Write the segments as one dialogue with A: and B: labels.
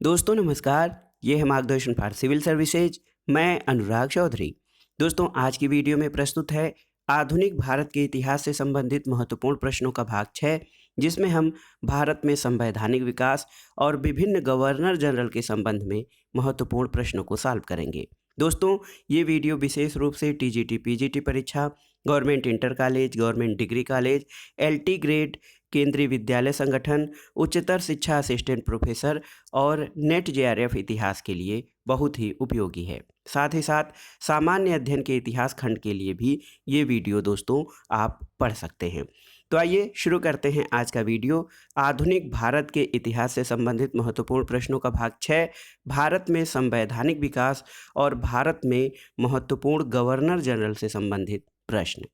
A: दोस्तों नमस्कार। ये है मार्गदर्शन फॉर सिविल सर्विसेज। मैं अनुराग चौधरी। दोस्तों आज की वीडियो में प्रस्तुत है आधुनिक भारत के इतिहास से संबंधित महत्वपूर्ण प्रश्नों का भाग 6, जिसमें हम भारत में संवैधानिक विकास और विभिन्न गवर्नर जनरल के संबंध में महत्वपूर्ण प्रश्नों को सॉल्व करेंगे। दोस्तों ये वीडियो विशेष रूप से टीजीटी पीजीटी परीक्षा, government inter college, government degree college, LT grade, केंद्रीय विद्यालय संगठन, उच्चतर शिक्षा असिस्टेंट प्रोफेसर और नेट जेआरएफ इतिहास के लिए बहुत ही उपयोगी है। साथ ही साथ सामान्य अध्ययन के इतिहास खंड के लिए भी ये वीडियो दोस्तों आप पढ़ सकते हैं। तो आइए शुरू करते हैं आज का वीडियो। आधुनिक भारत के इतिहास से संबंधित महत्वपूर्ण प्रश्नों का भाग 6, भारत में संवैधानिक विकास और भारत में महत्वपूर्ण गवर्नर जनरल से संबंधित प्रश्न।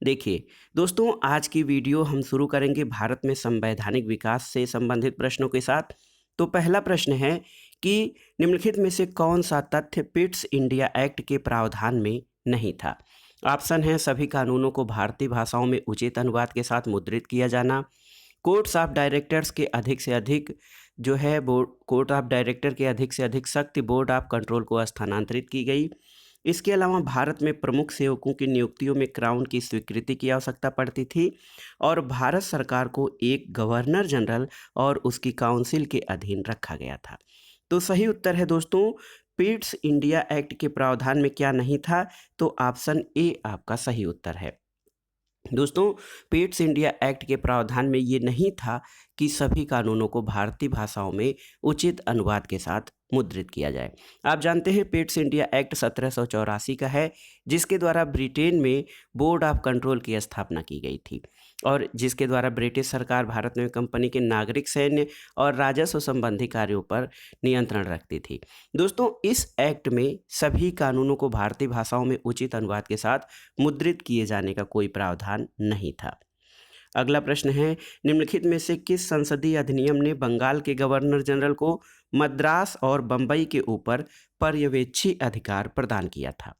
A: देखिए दोस्तों आज की वीडियो हम शुरू करेंगे भारत में संवैधानिक विकास से संबंधित प्रश्नों के साथ। तो पहला प्रश्न है कि निम्नलिखित में से कौन सा तथ्य पिट्स इंडिया एक्ट के प्रावधान में नहीं था। ऑप्शन है सभी कानूनों को भारतीय भाषाओं में उचित अनुवाद के साथ मुद्रित किया जाना, कोर्ट्स ऑफ डायरेक्टर्स के अधिक से अधिक जो है बोर्ड कोर्ट ऑफ डायरेक्टर के अधिक से अधिक शक्ति बोर्ड ऑफ कंट्रोल को स्थानांतरित की गई। इसके अलावा भारत में प्रमुख सेवकों की नियुक्तियों में क्राउन की स्वीकृति की आवश्यकता पड़ती थी और भारत सरकार को एक गवर्नर जनरल और उसकी काउंसिल के अधीन रखा गया था। तो सही उत्तर है दोस्तों, पिट्स इंडिया एक्ट के प्रावधान में क्या नहीं था, तो ऑप्शन ए आपका सही उत्तर है। दोस्तों पिट्स इंडिया एक्ट के प्रावधान में ये नहीं था कि सभी कानूनों को भारतीय भाषाओं में उचित अनुवाद के साथ मुद्रित किया जाए। आप जानते हैं पिट्स इंडिया एक्ट 1784 का है, जिसके द्वारा ब्रिटेन में बोर्ड ऑफ कंट्रोल की स्थापना की गई थी और जिसके द्वारा ब्रिटिश सरकार भारत में कंपनी के नागरिक, सैन्य और राजस्व संबंधी कार्यों पर नियंत्रण रखती थी। दोस्तों इस एक्ट में सभी कानूनों को भारतीय भाषाओं में उचित अनुवाद के साथ मुद्रित किए जाने का कोई प्रावधान नहीं था। अगला प्रश्न है निम्नलिखित में से किस संसदीय अधिनियम ने बंगाल के गवर्नर जनरल को मद्रास और बंबई के ऊपर पर्यवेक्षी अधिकार प्रदान किया था।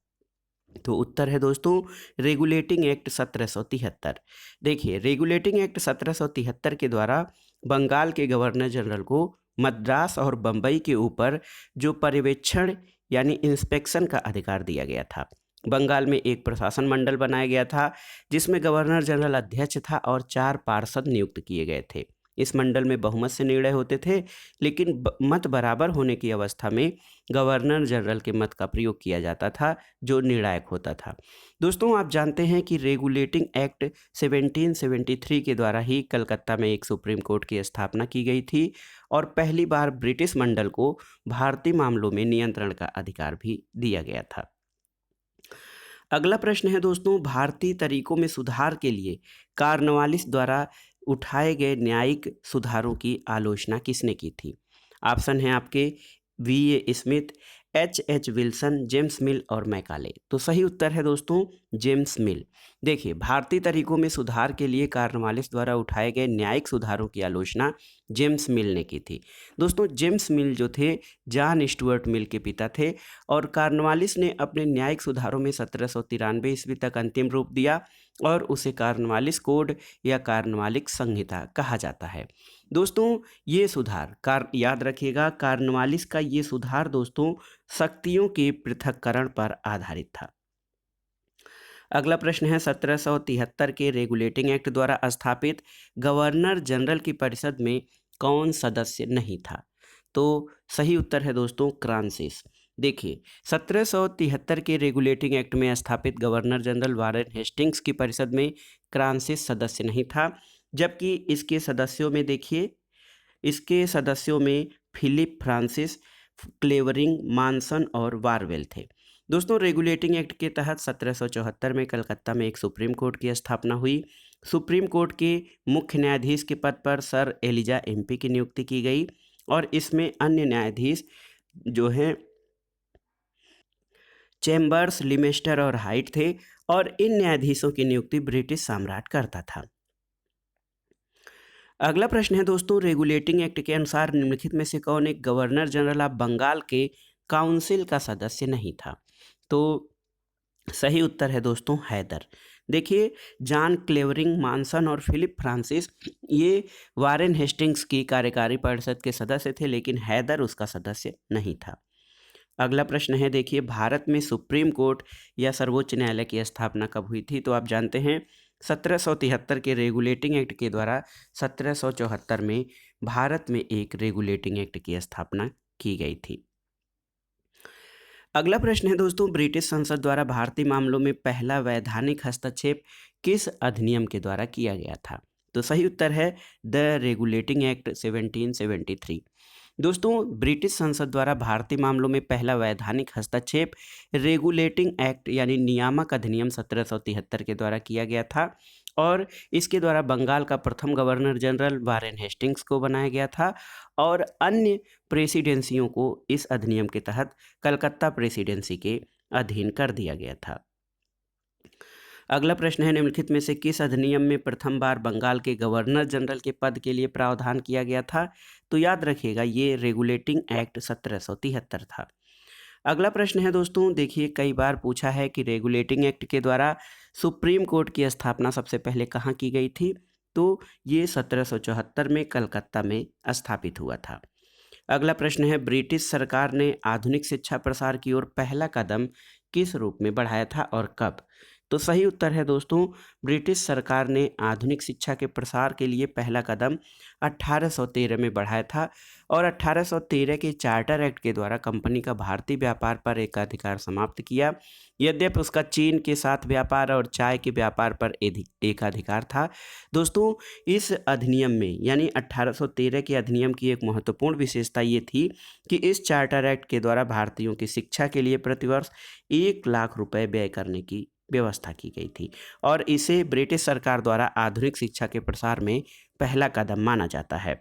A: तो उत्तर है दोस्तों रेगुलेटिंग एक्ट 1773। देखिए रेगुलेटिंग एक्ट 1773 के द्वारा बंगाल के गवर्नर जनरल को मद्रास और बंबई के ऊपर जो पर्यवेक्षण यानी इंस्पेक्शन का अधिकार दिया गया था। बंगाल में एक प्रशासन मंडल बनाया गया था जिसमें गवर्नर जनरल अध्यक्ष था और 4 पार्षद नियुक्त किए गए थे। इस मंडल में बहुमत से निर्णय होते थे, लेकिन मत बराबर होने की अवस्था में गवर्नर जनरल के मत का प्रयोग किया जाता था जो निर्णायक होता था। दोस्तों आप जानते हैं कि रेगुलेटिंग एक्ट 1773 के द्वारा ही कलकत्ता में एक सुप्रीम कोर्ट की स्थापना की गई थी और पहली बार ब्रिटिश मंडल को भारतीय मामलों में नियंत्रण का अधिकार भी दिया गया था। अगला प्रश्न है दोस्तों भारतीय तरीकों में सुधार के लिए कार्नवालिस द्वारा उठाए गए न्यायिक सुधारों की आलोचना किसने की थी। ऑप्शन है आपके VA. Smith, H Wilson, James मिल और मैकाले। तो सही उत्तर है दोस्तों जेम्स मिल। देखिए भारतीय तरीकों में सुधार के लिए कार्नवालिस द्वारा उठाए गए न्यायिक सुधारों की आलोचना जेम्स मिल ने की थी। दोस्तों जेम्स मिल जो थे जॉन स्टुअर्ट मिल के पिता थे और कार्नवालिस ने अपने न्यायिक सुधारों में 1793 ईस्वी तक अंतिम रूप दिया और उसे कार्नवालिस कोड या कार्नवालिक संहिता कहा जाता है। दोस्तों ये सुधार याद रखिएगा, कार्नवालिस का ये सुधार दोस्तों शक्तियों के पृथक्करण पर आधारित था। अगला प्रश्न है 1773 के रेगुलेटिंग एक्ट द्वारा स्थापित गवर्नर जनरल की परिषद में कौन सदस्य नहीं था। तो सही उत्तर है दोस्तों क्रांसिस। देखिए 1773 के रेगुलेटिंग एक्ट में स्थापित गवर्नर जनरल वारेन हेस्टिंग्स की परिषद में क्रांसिस सदस्य नहीं था, जबकि इसके सदस्यों में फिलिप फ्रांसिस, क्लेवरिंग, मानसन और वारवेल थे। दोस्तों रेगुलेटिंग एक्ट के तहत 1774 में कलकत्ता में एक सुप्रीम कोर्ट की स्थापना हुई। सुप्रीम कोर्ट के मुख्य न्यायाधीश के पद पर सर एलिजा एमपी की नियुक्ति की गई और इसमें अन्य न्यायाधीश जो हैं चैम्बर्स, लिमेस्टर और हाइट थे और इन न्यायाधीशों की नियुक्ति ब्रिटिश सम्राट करता था। अगला प्रश्न है दोस्तों रेगुलेटिंग एक्ट के अनुसार निम्नलिखित में से कौन एक गवर्नर जनरल ऑफ बंगाल के काउंसिल का सदस्य नहीं था। तो सही उत्तर है दोस्तों हैदर। देखिए, जॉन क्लेवरिंग मानसन और फिलिप फ्रांसिस ये वारेन हेस्टिंग्स की कार्यकारी परिषद के सदस्य थे, लेकिन हैदर उसका सदस्य नहीं था। अगला प्रश्न है, देखिए, भारत में सुप्रीम कोर्ट या सर्वोच्च न्यायालय की स्थापना कब हुई थी? तो आप जानते हैं 1773 के रेगुलेटिंग एक्ट के द्वारा 1774 में भारत में एक रेगुलेटिंग एक्ट की स्थापना की गई थी। अगला प्रश्न है दोस्तों, ब्रिटिश संसद द्वारा भारतीय मामलों में पहला वैधानिक हस्तक्षेप किस अधिनियम के द्वारा किया गया था? तो सही उत्तर है द रेगुलेटिंग एक्ट 1773। दोस्तों, ब्रिटिश संसद द्वारा भारतीय मामलों में पहला वैधानिक हस्तक्षेप रेगुलेटिंग एक्ट यानी नियामक अधिनियम 1773 के द्वारा किया गया था और इसके द्वारा बंगाल का प्रथम गवर्नर जनरल वारेन हेस्टिंग्स को बनाया गया था और अन्य प्रेसिडेंसियों को इस अधिनियम के तहत कलकत्ता प्रेसिडेंसी के अधीन कर दिया गया था। अगला प्रश्न है, निम्नलिखित में से किस अधिनियम में प्रथम बार बंगाल के गवर्नर जनरल के पद के लिए प्रावधान किया गया था? तो याद रखिएगा, ये रेगुलेटिंग एक्ट 1773 था। अगला प्रश्न है दोस्तों, देखिए, कई बार पूछा है कि रेगुलेटिंग एक्ट के द्वारा सुप्रीम कोर्ट की स्थापना सबसे पहले कहाँ की गई थी? तो ये 1774 में कलकत्ता में स्थापित हुआ था। अगला प्रश्न है, ब्रिटिश सरकार ने आधुनिक शिक्षा प्रसार की ओर पहला कदम किस रूप में बढ़ाया था और कब? तो सही उत्तर है दोस्तों, ब्रिटिश सरकार ने आधुनिक शिक्षा के प्रसार के लिए पहला कदम 1813 में बढ़ाया था और 1813 के चार्टर एक्ट के द्वारा कंपनी का भारतीय व्यापार पर एकाधिकार समाप्त किया। यद्यपि उसका चीन के साथ व्यापार और चाय के व्यापार पर एकाधिकार था। दोस्तों, इस अधिनियम में यानी 1813 के अधिनियम की एक महत्वपूर्ण विशेषता ये थी कि इस चार्टर एक्ट के द्वारा भारतीयों की शिक्षा के लिए प्रतिवर्ष 1 लाख रुपए व्यय करने की व्यवस्था की गई थी और इसे ब्रिटिश सरकार द्वारा आधुनिक शिक्षा के प्रसार में पहला कदम माना जाता है।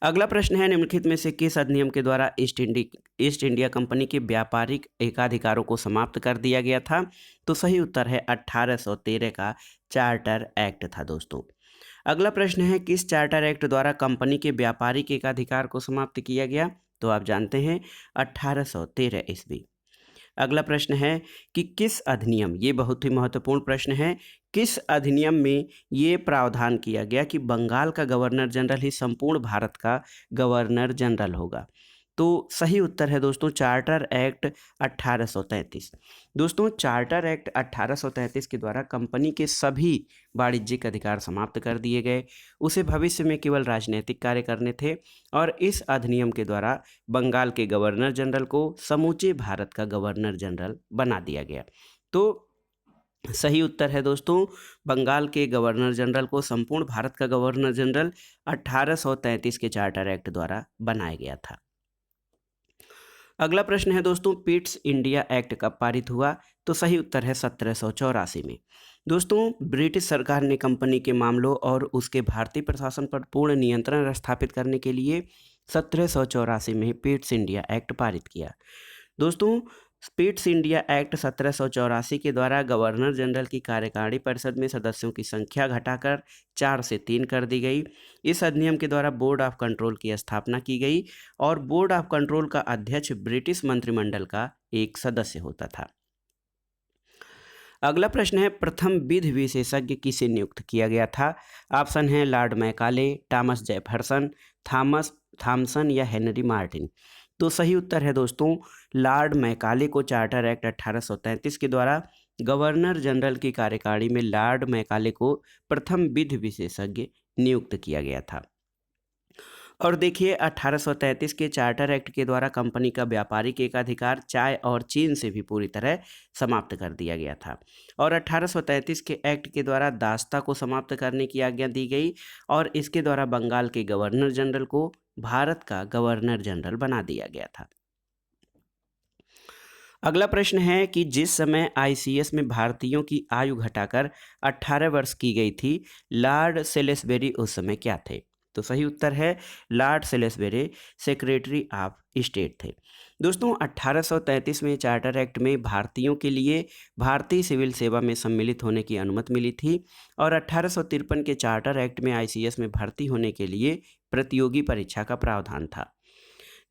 A: अगला प्रश्न है, निम्नलिखित में से किस अधिनियम के द्वारा ईस्ट इंडिया कंपनी के व्यापारिक एकाधिकारों को समाप्त कर दिया गया था? तो सही उत्तर है 1813 का चार्टर एक्ट था दोस्तों। अगला प्रश्न है, किस चार्टर एक्ट द्वारा कंपनी के व्यापारिक एकाधिकार को समाप्त किया गया? तो आप जानते हैं 1813 ईस्वी। अगला प्रश्न है कि किस अधिनियम, ये बहुत ही महत्वपूर्ण प्रश्न है, किस अधिनियम में ये प्रावधान किया गया कि बंगाल का गवर्नर जनरल ही संपूर्ण भारत का गवर्नर जनरल होगा? तो सही उत्तर है दोस्तों चार्टर एक्ट 1833। दोस्तों, चार्टर एक्ट 1833 के द्वारा कंपनी के सभी वाणिज्यिक अधिकार समाप्त कर दिए गए। उसे भविष्य में केवल राजनीतिक कार्य करने थे और इस अधिनियम के द्वारा बंगाल के गवर्नर जनरल को समूचे भारत का गवर्नर जनरल बना दिया गया। तो सही उत्तर है दोस्तों, बंगाल के गवर्नर जनरल को संपूर्ण भारत का गवर्नर जनरल 1833 के चार्टर एक्ट द्वारा बनाया गया था। अगला प्रश्न है दोस्तों, पिट्स इंडिया एक्ट कब पारित हुआ? तो सही उत्तर है 1784 में। दोस्तों, ब्रिटिश सरकार ने कंपनी के मामलों और उसके भारतीय प्रशासन पर पूर्ण नियंत्रण स्थापित करने के लिए 1784 में पिट्स इंडिया एक्ट पारित किया। दोस्तों, पिट्स इंडिया एक्ट 1784 के द्वारा गवर्नर जनरल की कार्यकारिणी परिषद में सदस्यों की संख्या घटाकर 4 से 3 कर दी गई। इस अधिनियम के द्वारा बोर्ड ऑफ कंट्रोल की स्थापना की गई और बोर्ड ऑफ कंट्रोल का अध्यक्ष ब्रिटिश मंत्रिमंडल का एक सदस्य होता था। अगला प्रश्न है, प्रथम विधि विशेषज्ञ किसे नियुक्त किया गया था? ऑप्शन है Lord Macaulay, Thomas Jefferson, Thomson या हेनरी मार्टिन। तो सही उत्तर है दोस्तों लॉर्ड मैकाले को चार्टर एक्ट 1833 के द्वारा गवर्नर जनरल की कार्यकारिणी में लॉर्ड मैकाले को प्रथम विधि विशेषज्ञ नियुक्त किया गया था। और देखिए, 1833 के चार्टर एक्ट के द्वारा कंपनी का व्यापारिक एकाधिकार चाय और चीन से भी पूरी तरह समाप्त कर दिया गया था और 1833 के एक्ट के द्वारा दास्ता को समाप्त करने की आज्ञा दी गई और इसके द्वारा बंगाल के गवर्नर जनरल को भारत का गवर्नर जनरल बना दिया गया था। अगला प्रश्न है कि जिस समय आईसीएस में भारतीयों की आयु घटाकर 18 वर्ष की गई थी, लॉर्ड सेलिसबरी उस समय क्या थे? तो सही उत्तर है Lord Salisbury secretary of state थे। दोस्तों, 1833 में चार्टर एक्ट में भारतीयों के लिए भारतीय सिविल सेवा में सम्मिलित होने की अनुमति मिली थी और 1853 के चार्टर एक्ट में आईसीएस में भर्ती होने के लिए प्रतियोगी परीक्षा का प्रावधान था।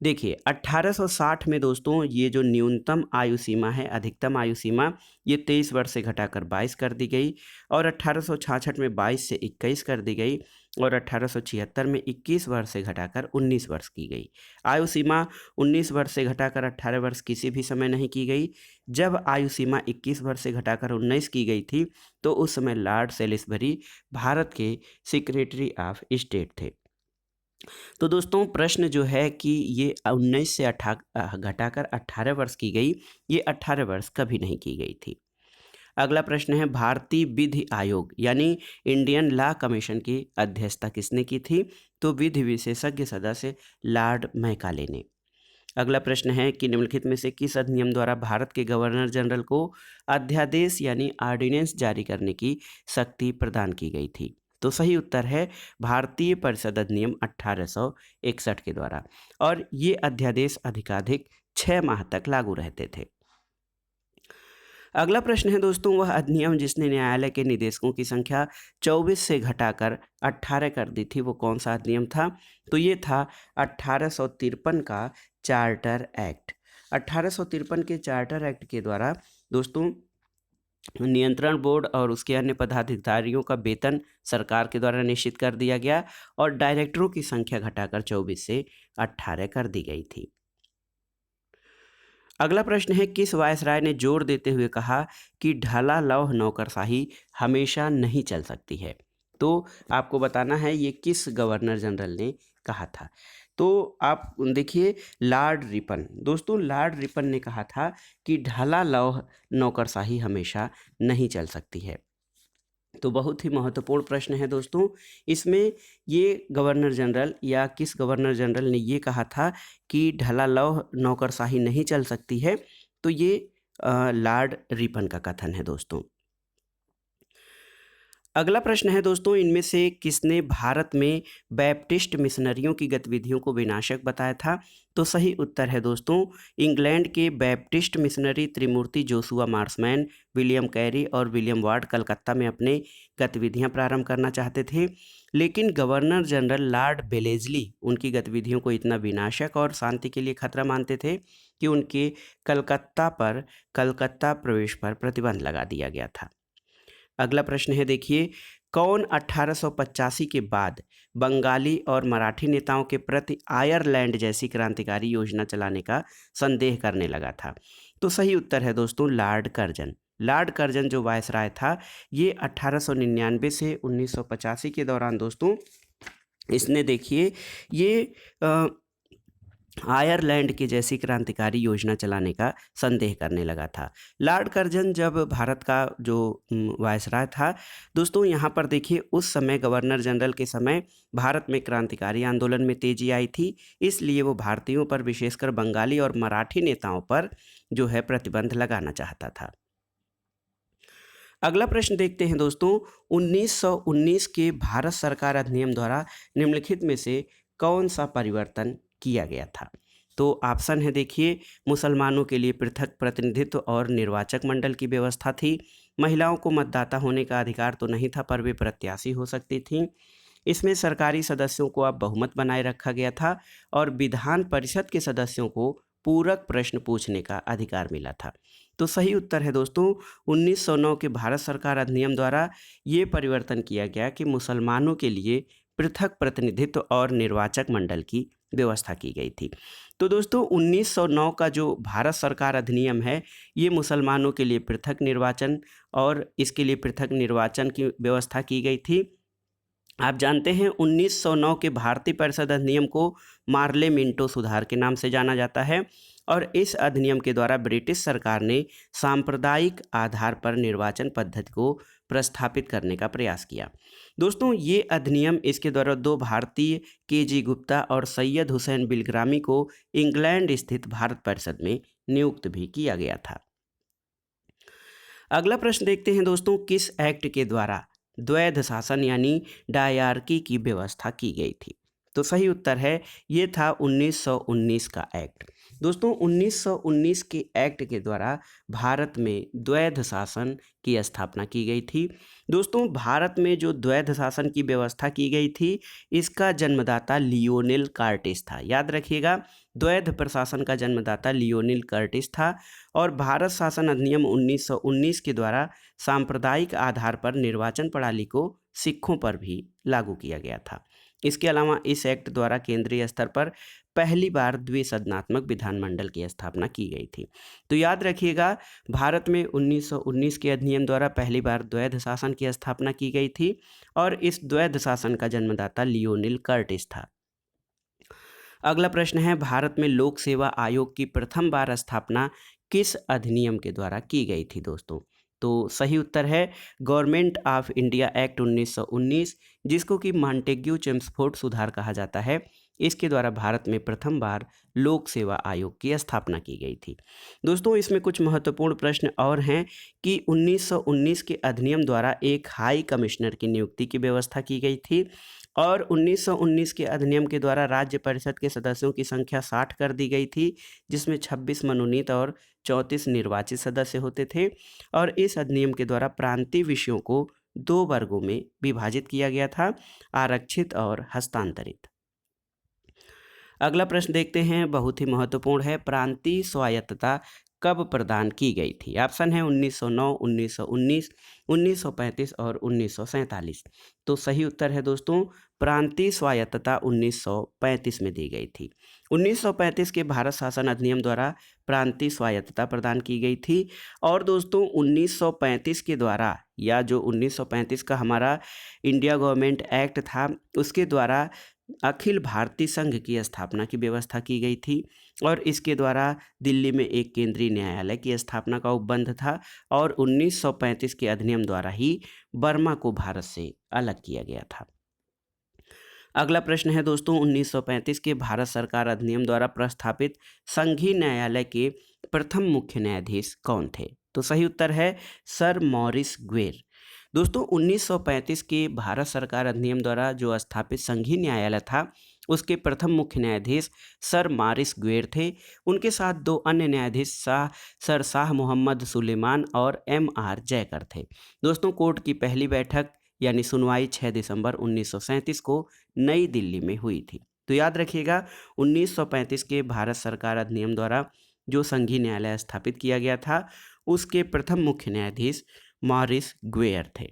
A: देखिए 1860 में दोस्तों ये जो न्यूनतम आयु सीमा है, अधिकतम आयु सीमा, ये 23 वर्ष से घटाकर 22 कर दी गई और 1866 में 22 से 21 कर दी गई और 1876 में 21 वर्ष से घटाकर 19 वर्ष की गई। आयु सीमा 19 वर्ष से घटाकर 18 वर्ष किसी भी समय नहीं की गई। जब आयु सीमा 21 वर्ष से घटाकर 19 की गई थी तो उस समय लॉर्ड सेलिसबरी भारत के सेक्रेटरी ऑफ स्टेट थे। तो दोस्तों प्रश्न जो है कि ये 19 से घटाकर 18 वर्ष की गई, ये 18 वर्ष कभी नहीं की गई थी। अगला प्रश्न है भारतीय विधि आयोग यानी इंडियन लॉ कमीशन की अध्यक्षता किसने की थी? तो विधि विशेषज्ञ सदस्य लॉर्ड मैकाले ने। अगला प्रश्न है कि निम्नलिखित में से किस अधिनियम द्वारा भारत के गवर्नर जनरल को अध्यादेश यानी ऑर्डिनेंस जारी करने की शक्ति प्रदान की गई थी? तो सही उत्तर है भारतीय परिषद अधिनियम 1861 के द्वारा और ये अध्यादेश अधिकाधिक 6 माह तक लागू रहते थे। अगला प्रश्न है दोस्तों वह अधिनियम जिसने न्यायालय के निदेशकों की संख्या 24 से घटाकर 18 कर दी थी, वो कौन सा अधिनियम था? तो ये था 1853 का चार्टर एक्ट। 1853 के चार्टर एक्ट के द्वारा दोस्तों नियंत्रण बोर्ड और उसके अन्य पदाधिकारियों का वेतन सरकार के द्वारा निश्चित कर दिया गया और डायरेक्टरों की संख्या घटाकर 24 से 18 कर दी गई थी। अगला प्रश्न है किस वायसराय ने जोर देते हुए कहा कि ढाला लौह नौकरशाही हमेशा नहीं चल सकती है? तो आपको बताना है ये किस गवर्नर जनरल ने कहा था। तो आप देखिए लॉर्ड रिपन। दोस्तों लॉर्ड रिपन ने कहा था कि ढाला लौह नौकरशाही हमेशा नहीं चल सकती है। तो बहुत ही महत्वपूर्ण प्रश्न है दोस्तों। इसमें ये गवर्नर जनरल या किस गवर्नर जनरल ने ये कहा था कि ढाला लौह नौकरशाही नहीं चल सकती है? तो ये लॉर्ड रिपन का कथन है दोस्तों। अगला प्रश्न है दोस्तों इनमें से किसने भारत में बैप्टिस्ट मिशनरियों की गतिविधियों को विनाशक बताया था? तो सही उत्तर है दोस्तों इंग्लैंड के बैप्टिस्ट मिशनरी त्रिमूर्ति जोशुआ मार्समैन, विलियम कैरी और विलियम वार्ड कलकत्ता में अपने गतिविधियां प्रारंभ करना चाहते थे, लेकिन गवर्नर जनरल लॉर्ड बेलेजली उनकी गतिविधियों को इतना विनाशक और शांति के लिए खतरा मानते थे कि उनके कलकत्ता प्रवेश पर प्रतिबंध लगा दिया गया था। अगला प्रश्न है देखिए कौन 1885 के बाद बंगाली और मराठी नेताओं के प्रति आयरलैंड जैसी क्रांतिकारी योजना चलाने का संदेह करने लगा था? तो सही उत्तर है दोस्तों लॉर्ड कर्जन। लॉर्ड कर्जन जो वायसराय था ये 1899 से 1985 के दौरान दोस्तों इसने देखिए ये आयरलैंड की जैसी क्रांतिकारी योजना चलाने का संदेह करने लगा था। लॉर्ड कर्जन जब भारत का जो वायसराय था दोस्तों यहाँ पर देखिए उस समय गवर्नर जनरल के समय भारत में क्रांतिकारी आंदोलन में तेजी आई थी, इसलिए वो भारतीयों पर विशेषकर बंगाली और मराठी नेताओं पर जो है प्रतिबंध लगाना चाहता था। अगला प्रश्न देखते हैं दोस्तों 1919 के भारत सरकार अधिनियम द्वारा निम्नलिखित में से कौन सा परिवर्तन किया गया था? तो ऑप्शन है देखिए मुसलमानों के लिए पृथक प्रतिनिधित्व और निर्वाचक मंडल की व्यवस्था थी, महिलाओं को मतदाता होने का अधिकार तो नहीं था पर वे प्रत्याशी हो सकती थीं, इसमें सरकारी सदस्यों को अब बहुमत बनाए रखा गया था और विधान परिषद के सदस्यों को पूरक प्रश्न पूछने का अधिकार मिला था। तो सही उत्तर है दोस्तों 1909 के भारत सरकार अधिनियम द्वारा ये परिवर्तन किया गया कि मुसलमानों के लिए पृथक प्रतिनिधित्व और निर्वाचक मंडल की व्यवस्था की गई थी। तो दोस्तों 1909 का जो भारत सरकार अधिनियम है ये मुसलमानों के लिए पृथक निर्वाचन और इसके लिए पृथक निर्वाचन की व्यवस्था की गई थी। आप जानते हैं 1909 के भारतीय परिषद अधिनियम को मार्ले मिंटो सुधार के नाम से जाना जाता है और इस अधिनियम के द्वारा ब्रिटिश सरकार ने सांप्रदायिक आधार पर निर्वाचन पद्धति को प्रस्थापित करने का प्रयास किया। दोस्तों ये अधिनियम इसके द्वारा दो भारतीय के.जी. गुप्ता और सैयद हुसैन बिलग्रामी को इंग्लैंड स्थित भारत परिषद में नियुक्त भी किया गया था। अगला प्रश्न देखते हैं दोस्तों किस एक्ट के द्वारा द्वैध शासन यानी डायरकी की व्यवस्था की गई थी? तो सही उत्तर है ये था 1919 का एक्ट। दोस्तों 1919 के एक्ट के द्वारा भारत में द्वैध शासन की स्थापना की गई थी। दोस्तों भारत में जो द्वैध शासन की व्यवस्था की गई थी इसका जन्मदाता लियोनेल कार्टेस था। याद रखिएगा द्वैध प्रशासन का जन्मदाता लियोनिल कर्टिस था और भारत शासन अधिनियम 1919 के द्वारा सांप्रदायिक आधार पर निर्वाचन प्रणाली को सिखों पर भी लागू किया गया था। इसके अलावा इस एक्ट द्वारा केंद्रीय स्तर पर पहली बार द्विसदनात्मक विधानमंडल की स्थापना की गई थी। तो याद रखिएगा, भारत में 1919 के अधिनियम द्वारा पहली बार द्वैध शासन की स्थापना की गई थी और इस द्वैध शासन का जन्मदाता लियोनिल कर्टिस था। अगला प्रश्न है, भारत में लोक सेवा आयोग की प्रथम बार स्थापना किस अधिनियम के द्वारा की गई थी दोस्तों? तो सही उत्तर है गवर्नमेंट ऑफ इंडिया एक्ट 1919, जिसको कि मॉन्टेग्यू चेम्सफोर्ड सुधार कहा जाता है। इसके द्वारा भारत में प्रथम बार लोक सेवा आयोग की स्थापना की गई थी। दोस्तों, इसमें कुछ महत्वपूर्ण प्रश्न और हैं कि 1919 के अधिनियम द्वारा एक हाई कमिश्नर की नियुक्ति की व्यवस्था की गई थी और 1919 के अधिनियम के द्वारा राज्य परिषद के सदस्यों की संख्या 60 कर दी गई थी, जिसमें 26 मनोनीत और 34 निर्वाचित सदस्य होते थे और इस अधिनियम के द्वारा प्रांतीय विषयों को 2 वर्गों में विभाजित किया गया था, आरक्षित और हस्तांतरित। अगला प्रश्न देखते हैं, बहुत ही महत्वपूर्ण है, प्रांतीय स्वायत्तता कब प्रदान की गई थी? ऑप्शन है 1909, 1919, 1935 और 1947। तो सही उत्तर है दोस्तों, प्रांतीय स्वायत्तता 1935 में दी गई थी। 1935 के भारत शासन अधिनियम द्वारा प्रांतीय स्वायत्तता प्रदान की गई थी और दोस्तों 1935 के द्वारा, या जो 1935 का हमारा इंडिया गवर्नमेंट एक्ट था, उसके द्वारा अखिल भारतीय संघ की स्थापना की व्यवस्था की गई थी और इसके द्वारा दिल्ली में एक केंद्रीय न्यायालय की स्थापना का उपबंध था और 1935 के अधिनियम द्वारा ही बर्मा को भारत से अलग किया गया था। अगला प्रश्न है दोस्तों, 1935 के भारत सरकार अधिनियम द्वारा प्रस्थापित संघीय न्यायालय के प्रथम मुख्य न्यायाधीश कौन थे? तो सही उत्तर है सर मॉरिस ग्वेर। दोस्तों, 1935 के भारत सरकार अधिनियम द्वारा जो स्थापित संघीय न्यायालय था, उसके प्रथम मुख्य न्यायाधीश सर मॉरिस ग्वेर थे। उनके साथ 2 अन्य न्यायाधीश सर शाह मोहम्मद सुलेमान और M.R. जयकर थे। दोस्तों, कोर्ट की पहली बैठक यानी सुनवाई 6 दिसंबर 1937 को नई दिल्ली में हुई थी। तो याद रखिएगा, 1935 के भारत सरकार अधिनियम द्वारा जो संघीय न्यायालय स्थापित किया गया था, उसके प्रथम मुख्य न्यायाधीश मॉरिस ग्वेर थे।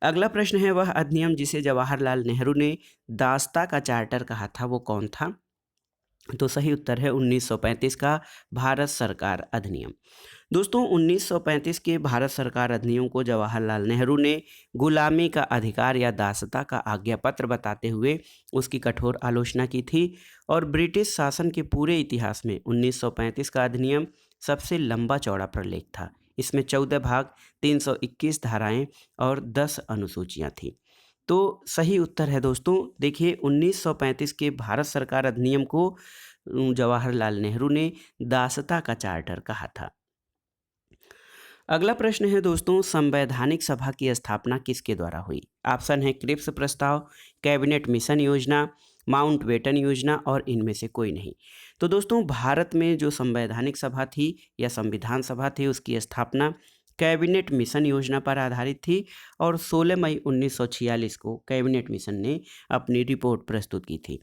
A: अगला प्रश्न है, वह अधिनियम जिसे जवाहरलाल नेहरू ने दासता का चार्टर कहा था, वो कौन था? तो सही उत्तर है 1935 का भारत सरकार अधिनियम। दोस्तों, 1935 के भारत सरकार अधिनियम को जवाहरलाल नेहरू ने गुलामी का अधिकार या दासता का आज्ञापत्र बताते हुए उसकी कठोर आलोचना की थी और ब्रिटिश शासन के पूरे इतिहास में 1935 का अधिनियम सबसे लंबा चौड़ा प्रलेख था। इसमें 14 भाग, 321 धाराएं और 10 अनुसूचियां थीं। तो सही उत्तर है दोस्तों, देखिए 1935 के भारत सरकार अधिनियम को जवाहरलाल नेहरू ने दासता का चार्टर कहा था। अगला प्रश्न है दोस्तों, संवैधानिक सभा की स्थापना किसके द्वारा हुई? ऑप्शन है क्रिप्स प्रस्ताव, कैबिनेट मिशन योजना, माउंटबेटन योजना और इनमें से कोई नहीं। तो दोस्तों, भारत में जो संवैधानिक सभा थी या संविधान सभा थी, उसकी स्थापना कैबिनेट मिशन योजना पर आधारित थी और 16 मई 1946 को कैबिनेट मिशन ने अपनी रिपोर्ट प्रस्तुत की थी।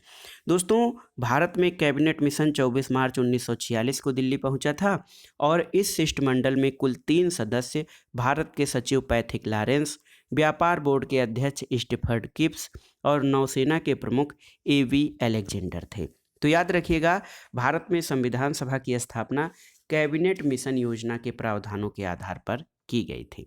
A: दोस्तों, भारत में कैबिनेट मिशन 24 मार्च 1946 को दिल्ली पहुंचा था और इस शिष्टमंडल में कुल 3 सदस्य भारत के सचिव पैथिक लॉरेंस, व्यापार बोर्ड के अध्यक्ष स्टीफर्ड किप्स और नौसेना के प्रमुख A.V. अलेक्जेंडर थे। तो याद रखिएगा, भारत में संविधान सभा की स्थापना कैबिनेट मिशन योजना के प्रावधानों के आधार पर की गई थी।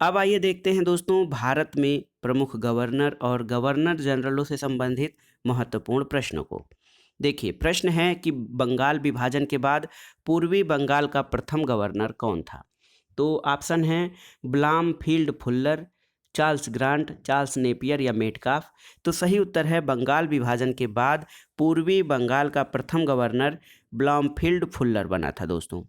A: अब आइए देखते हैं दोस्तों, भारत में प्रमुख गवर्नर और गवर्नर जनरलों से संबंधित महत्वपूर्ण प्रश्नों को। देखिए, प्रश्न है कि बंगाल विभाजन के बाद पूर्वी बंगाल का प्रथम गवर्नर कौन था? तो ऑप्शन है Bloomfield Fuller, Charles Grant, Charles Napier या मेटकाफ। तो सही उत्तर है बंगाल विभाजन के बाद पूर्वी बंगाल का प्रथम गवर्नर ब्लामफील्ड फुल्लर बना था दोस्तों।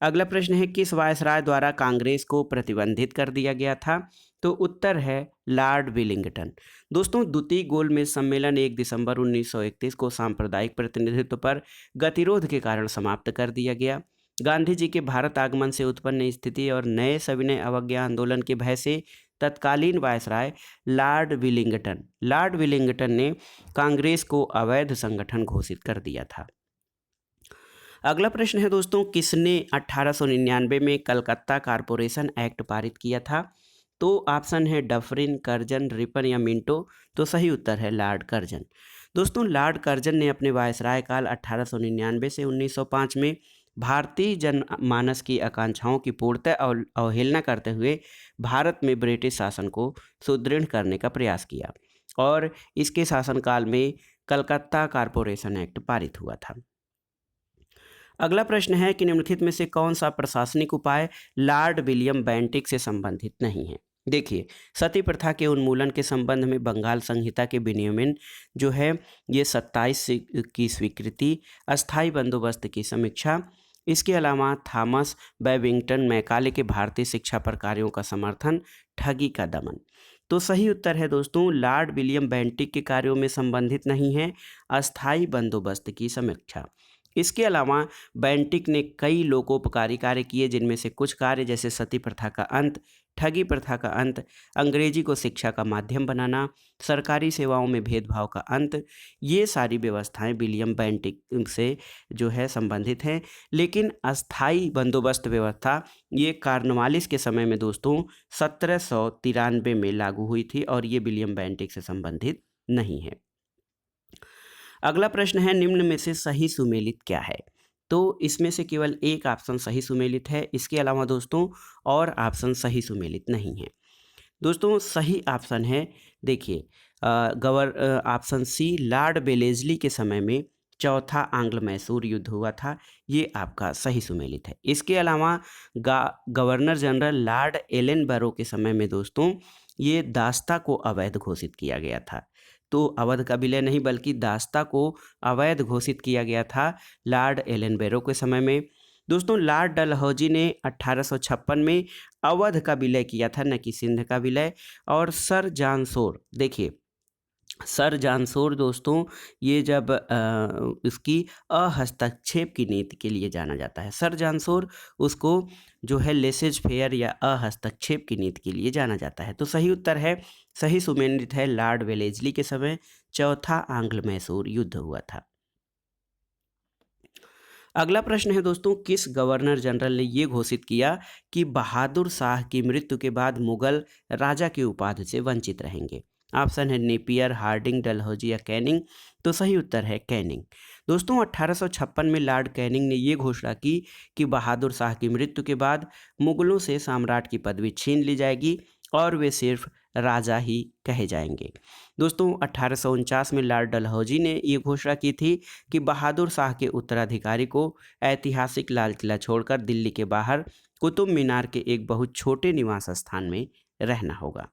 A: अगला प्रश्न है, किस वायसराय द्वारा कांग्रेस को प्रतिबंधित कर दिया गया था? तो उत्तर है लॉर्ड विलिंगटन। दोस्तों, द्वितीय गोलमेज सम्मेलन 1 दिसंबर 1931 को सांप्रदायिक प्रतिनिधित्व पर गतिरोध के कारण समाप्त कर दिया गया। गांधी जी के भारत आगमन से उत्पन्न स्थिति और नए सविनय अवज्ञा आंदोलन के भय से तत्कालीन वायसराय लॉर्ड विलिंगटन ने कांग्रेस को अवैध संगठन घोषित कर दिया था। अगला प्रश्न है दोस्तों, किसने 1899 में कलकत्ता कारपोरेशन एक्ट पारित किया था? तो ऑप्शन है डफरिन, कर्जन, रिपन या मिंटो। तो सही उत्तर है लॉर्ड कर्जन। दोस्तों, लॉर्ड कर्जन ने अपने वायसराय काल 1899 से 1905 में भारतीय जनमानस की आकांक्षाओं की पूर्णतः अवहेलना करते हुए भारत में ब्रिटिश शासन को सुदृढ़ करने का प्रयास किया और इसके शासनकाल में कलकत्ता कारपोरेशन एक्ट पारित हुआ था। अगला प्रश्न है कि निम्नलिखित में से कौन सा प्रशासनिक उपाय लॉर्ड विलियम बेंटिक से संबंधित नहीं है? देखिए, सती प्रथा के उन्मूलन के संबंध में बंगाल संहिता के विनियमन जो है ये 27 की स्वीकृति, अस्थायी बंदोबस्त की समीक्षा, इसके अलावा थॉमस बेबिंगटन मैकाले के भारतीय शिक्षा पर कार्यों का समर्थन, ठगी का दमन। तो सही उत्तर है दोस्तों लॉर्ड विलियम बेंटिक के कार्यों में संबंधित नहीं है अस्थायी बंदोबस्त की समीक्षा। इसके अलावा बेंटिक ने कई लोकोपकारी कार्य किए, जिनमें से कुछ कार्य जैसे सती प्रथा का अंत, ठगी प्रथा का अंत, अंग्रेजी को शिक्षा का माध्यम बनाना, सरकारी सेवाओं में भेदभाव का अंत, ये सारी व्यवस्थाएं विलियम बेंटिक से जो है संबंधित हैं। लेकिन अस्थाई बंदोबस्त व्यवस्था ये कॉर्नवालिस के समय में दोस्तों 1793 में लागू हुई थी और ये विलियम बेंटिक से संबंधित नहीं है। अगला प्रश्न है, निम्न में से सही सुमेलित क्या है? तो इसमें से केवल एक ऑप्शन सही सुमेलित है, इसके अलावा दोस्तों और ऑप्शन सही सुमेलित नहीं है। दोस्तों, सही ऑप्शन है, देखिए ऑप्शन सी, लॉर्ड वेलेस्ली के समय में चौथा आंग्ल मैसूर युद्ध हुआ था, ये आपका सही सुमेलित है। इसके अलावा गवर्नर जनरल लॉर्ड एलन के समय में दोस्तों ये दास्ता को अवैध घोषित किया गया था। तो अवध का विलय नहीं बल्कि दास्ता को अवैध घोषित किया गया था लॉर्ड एलन बैरो के समय में। दोस्तों, लॉर्ड डलहौजी ने 1856 में अवध का विलय किया था, न कि सिंध का विलय। और सर जॉन शोर, देखिए सर जॉन शोर दोस्तों ये जब इसकी अहस्तक्षेप की नीति के लिए जाना जाता है। सर जॉन शोर उसको जो है लेसेज फेयर या अहस्तक्षेप की नीति के लिए जाना जाता है। तो सही उत्तर है, सही सुमेलित है लॉर्ड वेलेस्ली के समय चौथा आंग्ल मैसूर युद्ध हुआ था। अगला प्रश्न है दोस्तों, किस गवर्नर जनरल ने ये घोषित किया कि बहादुर शाह की मृत्यु के बाद मुगल राजा की उपाधि से वंचित रहेंगे? ऑप्शन है नेपियर, हार्डिंग, डलहौजी या कैनिंग। तो सही उत्तर है कैनिंग। दोस्तों, 1856 में लॉर्ड कैनिंग ने ये घोषणा की कि बहादुर शाह की मृत्यु के बाद मुगलों से सम्राट की पदवी छीन ली जाएगी और वे सिर्फ राजा ही कहे जाएंगे। दोस्तों, 1849 में लॉर्ड डलहौजी ने ये घोषणा की थी कि बहादुर शाह के उत्तराधिकारी को ऐतिहासिक लाल किला छोड़कर दिल्ली के बाहर कुतुब मीनार के एक बहुत छोटे निवास स्थान में रहना होगा।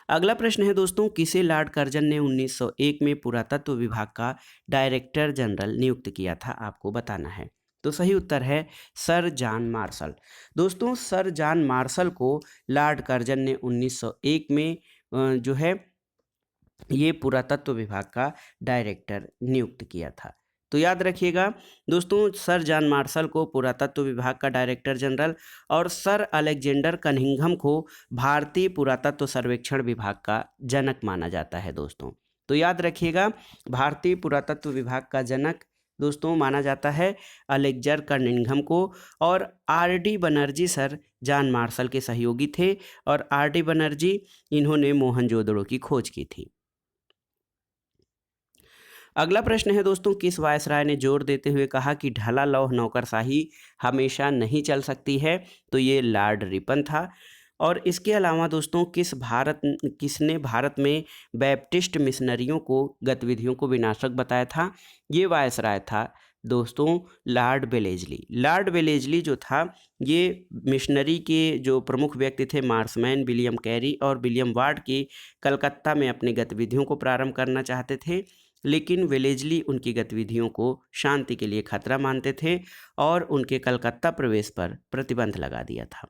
A: अगला प्रश्न है दोस्तों, किसे लॉर्ड कर्जन ने 1901 में पुरातत्व विभाग का डायरेक्टर जनरल नियुक्त किया था? आपको बताना है। तो सही उत्तर है सर जॉन मार्शल। दोस्तों, सर जॉन मार्शल को लॉर्ड कर्जन ने 1901 में जो है ये पुरातत्व विभाग का डायरेक्टर नियुक्त किया था। तो याद रखिएगा दोस्तों, सर जॉन मार्शल को पुरातत्व विभाग का डायरेक्टर जनरल और सर अलेक्जेंडर कनिंघम को भारतीय पुरातत्व सर्वेक्षण विभाग का जनक माना जाता है दोस्तों। तो याद रखिएगा, भारतीय पुरातत्व विभाग का जनक दोस्तों माना जाता है अलेक्जेंडर कनिंघम को, और RD. Banerjee sir John Marshall के सहयोगी थे और आर.डी. बनर्जी इन्होंने मोहनजोदड़ो की खोज की थी। अगला प्रश्न है दोस्तों, किस वायसराय ने जोर देते हुए कहा कि ढला लौह नौकरशाही हमेशा नहीं चल सकती है? तो ये लॉर्ड रिपन था। और इसके अलावा दोस्तों किसने भारत में बैप्टिस्ट मिशनरियों को गतिविधियों को विनाशक बताया था? ये वायसराय था दोस्तों लॉर्ड वेलेस्ली। लॉर्ड वेलेस्ली जो था ये मिशनरी के जो प्रमुख व्यक्ति थे मार्समैन, विलियम कैरी और विलियम वार्ड की कलकत्ता में अपनी गतिविधियों को प्रारंभ करना चाहते थे, लेकिन वेलेस्ली उनकी गतिविधियों को शांति के लिए खतरा मानते थे और उनके कलकत्ता प्रवेश पर प्रतिबंध लगा दिया था।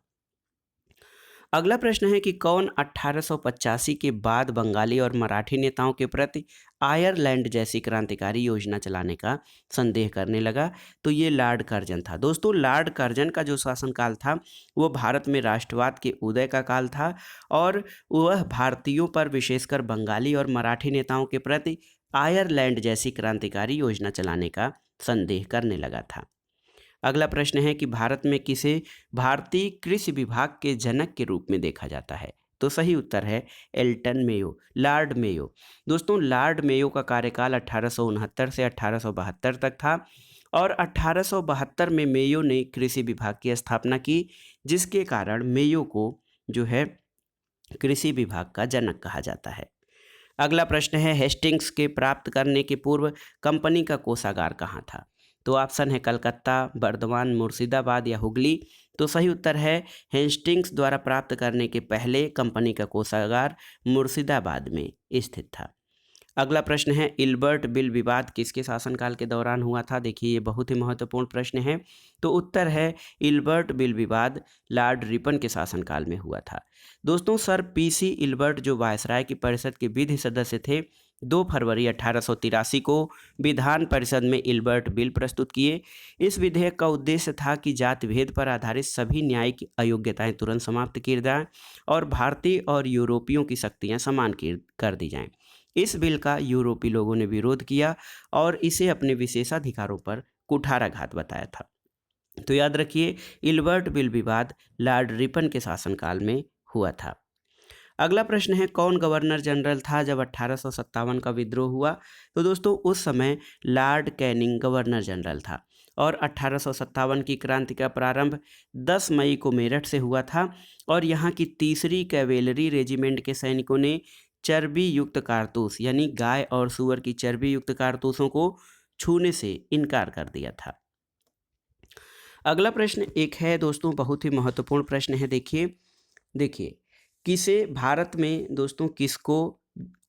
A: अगला प्रश्न है कि कौन 1885 के बाद बंगाली और मराठी नेताओं के प्रति आयरलैंड जैसी क्रांतिकारी योजना चलाने का संदेह करने लगा? तो ये लॉर्ड कर्जन था। दोस्तों, लॉर्ड कर्जन का जो शासनकाल था वो भारत में राष्ट्रवाद के उदय का काल था और वह भारतीयों पर, विशेषकर बंगाली और मराठी नेताओं के प्रति आयरलैंड जैसी क्रांतिकारी योजना चलाने का संदेह करने लगा था। अगला प्रश्न है कि भारत में किसे भारतीय कृषि विभाग के जनक के रूप में देखा जाता है? तो सही उत्तर है एल्टन मेयो, लॉर्ड मेयो। दोस्तों, लॉर्ड मेयो का कार्यकाल 1869 से 1872 तक था और 1872 में मेयो ने कृषि विभाग की स्थापना की, जिसके कारण मेयो को जो है कृषि विभाग का जनक कहा जाता है। अगला प्रश्न है हेस्टिंग्स के प्राप्त करने के पूर्व कंपनी का कोषागार कहाँ था? तो ऑप्शन है कलकत्ता, बर्दवान, मुर्शिदाबाद या हुगली। तो सही उत्तर है हेस्टिंग्स द्वारा प्राप्त करने के पहले कंपनी का कोषागार मुर्शिदाबाद में स्थित था। अगला प्रश्न है इल्बर्ट बिल विवाद किसके शासनकाल के दौरान हुआ था? देखिए, ये बहुत ही महत्वपूर्ण प्रश्न है। तो उत्तर है इल्बर्ट बिल विवाद लॉर्ड रिपन के शासनकाल में हुआ था। दोस्तों, सर पीसी इल्बर्ट जो वायसराय की परिषद के विधि सदस्य थे, 2 फरवरी 1883 को विधान परिषद में इल्बर्ट बिल प्रस्तुत किए। इस विधेयक का उद्देश्य था कि जाति भेद पर आधारित सभी न्यायिक अयोग्यताएं तुरंत समाप्त की जाएं और भारतीय और यूरोपियों की शक्तियां समान कर दी जाएं। इस बिल का यूरोपीय लोगों ने विरोध किया और इसे अपने विशेषाधिकारों पर कुठाराघात बताया था। तो याद रखिए, इल्बर्ट बिल विवाद लॉर्ड रिपन के शासनकाल में हुआ था। अगला प्रश्न है कौन गवर्नर जनरल था जब 1857 का विद्रोह हुआ? तो दोस्तों, उस समय लॉर्ड कैनिंग गवर्नर जनरल था और 1857 की क्रांति का प्रारंभ 10 मई को मेरठ से हुआ था और यहाँ की 3री कैवेलरी रेजिमेंट के सैनिकों ने चर्बी युक्त कारतूस यानी गाय और सूअर की चर्बी युक्त कारतूसों को छूने से इनकार कर दिया था। अगला प्रश्न एक है दोस्तों, बहुत ही महत्वपूर्ण प्रश्न है। देखिए किसे भारत में दोस्तों किसको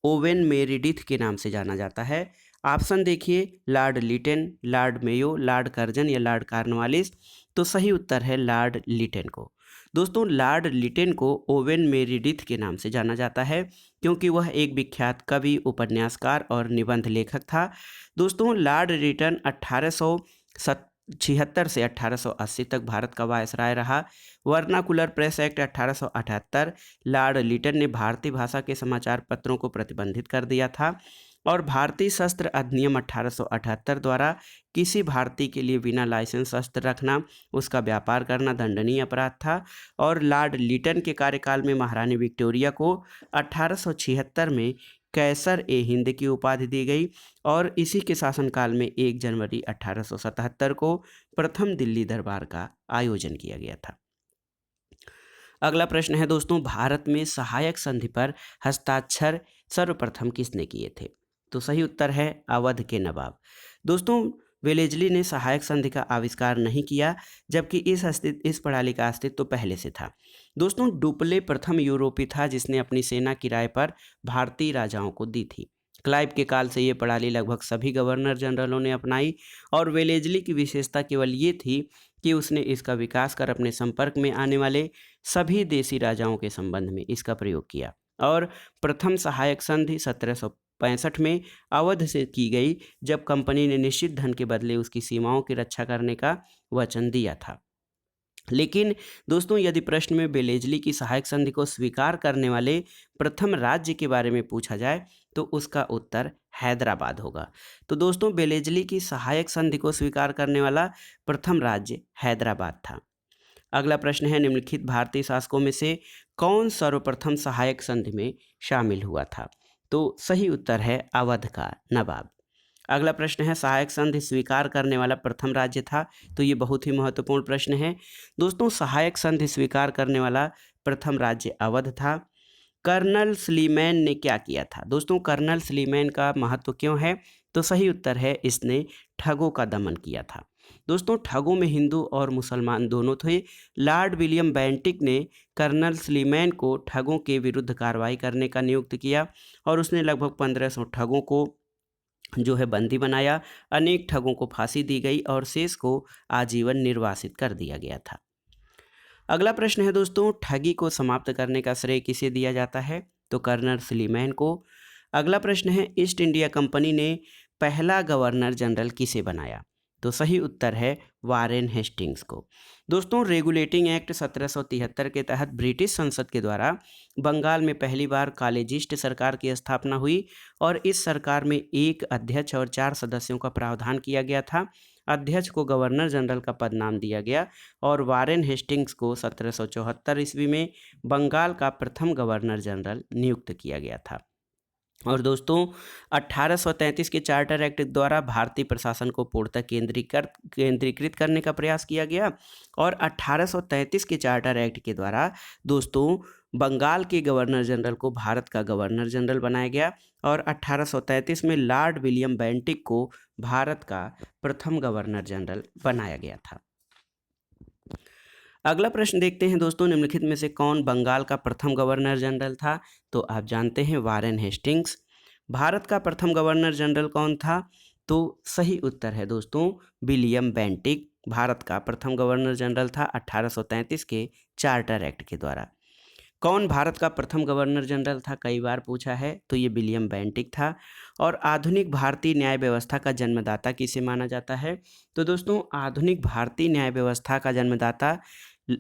A: ओवेन मेरिडिथ के नाम से जाना जाता है? ऑप्शन देखिए Lord Lytton, Lord Mayo, Lord Curzon या लॉर्ड कॉर्नवालिस। तो सही उत्तर है लॉर्ड लिटन को। दोस्तों, लॉर्ड लिटन को ओवेन मेरिडिथ के नाम से जाना जाता है क्योंकि वह एक विख्यात कवि, उपन्यासकार और निबंध लेखक था। दोस्तों, लॉर्ड लिटन 1876 से 1880 तक भारत का वायसराय रहा। Vernacular press act 1878 Lord Lytton ने भारतीय भाषा के समाचार पत्रों को प्रतिबंधित कर दिया था और भारतीय शस्त्र अधिनियम 1878 द्वारा किसी भारतीय के लिए बिना लाइसेंस शस्त्र रखना, उसका व्यापार करना दंडनीय अपराध था। और लॉर्ड लिटन के कार्यकाल में महारानी विक्टोरिया को 1876 में कैसर ए हिंद की उपाधि दी गई और इसी के शासनकाल में 1 जनवरी 1877 को प्रथम दिल्ली दरबार का आयोजन किया गया था। अगला प्रश्न है दोस्तों, भारत में सहायक संधि पर हस्ताक्षर सर्वप्रथम किसने किए थे? तो सही उत्तर है अवध के नवाब। दोस्तों, वेलेजली ने सहायक संधि का आविष्कार नहीं किया, जबकि इस प्रणाली का अस्तित्व तो पहले से था। दोस्तों, डुप्ले प्रथम यूरोपीय था जिसने अपनी सेना किराए पर भारतीय राजाओं को दी थी। क्लाइव के काल से ये प्रणाली लगभग सभी गवर्नर जनरलों ने अपनाई और वेलेजली की विशेषता केवल ये थी कि उसने इसका विकास कर अपने संपर्क में आने वाले सभी देसी राजाओं के संबंध में इसका प्रयोग किया और प्रथम सहायक संधि 1765 में अवध से की गई, जब कंपनी ने निश्चित धन के बदले उसकी सीमाओं की रक्षा करने का वचन दिया था। लेकिन दोस्तों, यदि प्रश्न में वेलेजली की सहायक संधि को स्वीकार करने वाले प्रथम राज्य के बारे में पूछा जाए तो उसका उत्तर हैदराबाद होगा। तो दोस्तों, वेलेजली की सहायक संधि को स्वीकार करने वाला प्रथम राज्य हैदराबाद था। अगला प्रश्न है निम्नलिखित भारतीय शासकों में से कौन सर्वप्रथम सहायक संधि में शामिल हुआ था? तो सही उत्तर है अवध का नवाब। अगला प्रश्न है सहायक संधि स्वीकार करने वाला प्रथम राज्य था? तो ये बहुत ही महत्वपूर्ण प्रश्न है। दोस्तों, सहायक संधि स्वीकार करने वाला प्रथम राज्य अवध था। कर्नल स्लीमैन ने क्या किया था? दोस्तों, कर्नल स्लीमैन का महत्व क्यों है? तो सही उत्तर है इसने ठगों का दमन किया था। दोस्तों, ठगों में हिंदू और मुसलमान दोनों थे। लॉर्ड विलियम बेंटिक ने कर्नल स्लीमैन को ठगों के विरुद्ध कार्रवाई करने का नियुक्त किया और उसने लगभग 1500 ठगों को जो है बंदी बनाया। अनेक ठगों को फांसी दी गई और शेष को आजीवन निर्वासित कर दिया गया था। अगला प्रश्न है दोस्तों, ठगी को समाप्त करने का श्रेय किसे दिया जाता है? तो कर्नल सुलेमान को। अगला प्रश्न है, ईस्ट इंडिया कंपनी ने पहला गवर्नर जनरल किसे बनाया? तो सही उत्तर है वारेन हेस्टिंग्स को। दोस्तों, रेगुलेटिंग एक्ट 1773 के तहत ब्रिटिश संसद के द्वारा बंगाल में पहली बार कॉलेजिस्ट सरकार की स्थापना हुई और इस सरकार में एक अध्यक्ष और 4 सदस्यों का प्रावधान किया गया था। अध्यक्ष को गवर्नर जनरल का पद नाम दिया गया और वारेन हेस्टिंग्स को 1774 ईस्वी में बंगाल का प्रथम गवर्नर जनरल नियुक्त किया गया था। और दोस्तों, 1833 के चार्टर एक्ट द्वारा भारतीय प्रशासन को पूर्णतः केंद्रीकृत करने का प्रयास किया गया और 1833 के चार्टर एक्ट के द्वारा दोस्तों बंगाल के गवर्नर जनरल को भारत का गवर्नर जनरल बनाया गया और 1833 में लॉर्ड विलियम बेंटिक को भारत का प्रथम गवर्नर जनरल बनाया गया था। अगला प्रश्न देखते हैं दोस्तों, निम्नलिखित में से कौन बंगाल का प्रथम गवर्नर जनरल था? तो आप जानते हैं वारेन हेस्टिंग्स। भारत का प्रथम गवर्नर जनरल कौन था? तो सही उत्तर है दोस्तों विलियम बेंटिक भारत का प्रथम गवर्नर जनरल था 1833 के चार्टर एक्ट के द्वारा। कौन भारत का प्रथम गवर्नर जनरल था, कई बार पूछा है, तो ये विलियम बेंटिक था। और आधुनिक भारतीय न्याय व्यवस्था का जन्मदाता किसे माना जाता है? तो दोस्तों, आधुनिक भारतीय न्याय व्यवस्था का जन्मदाता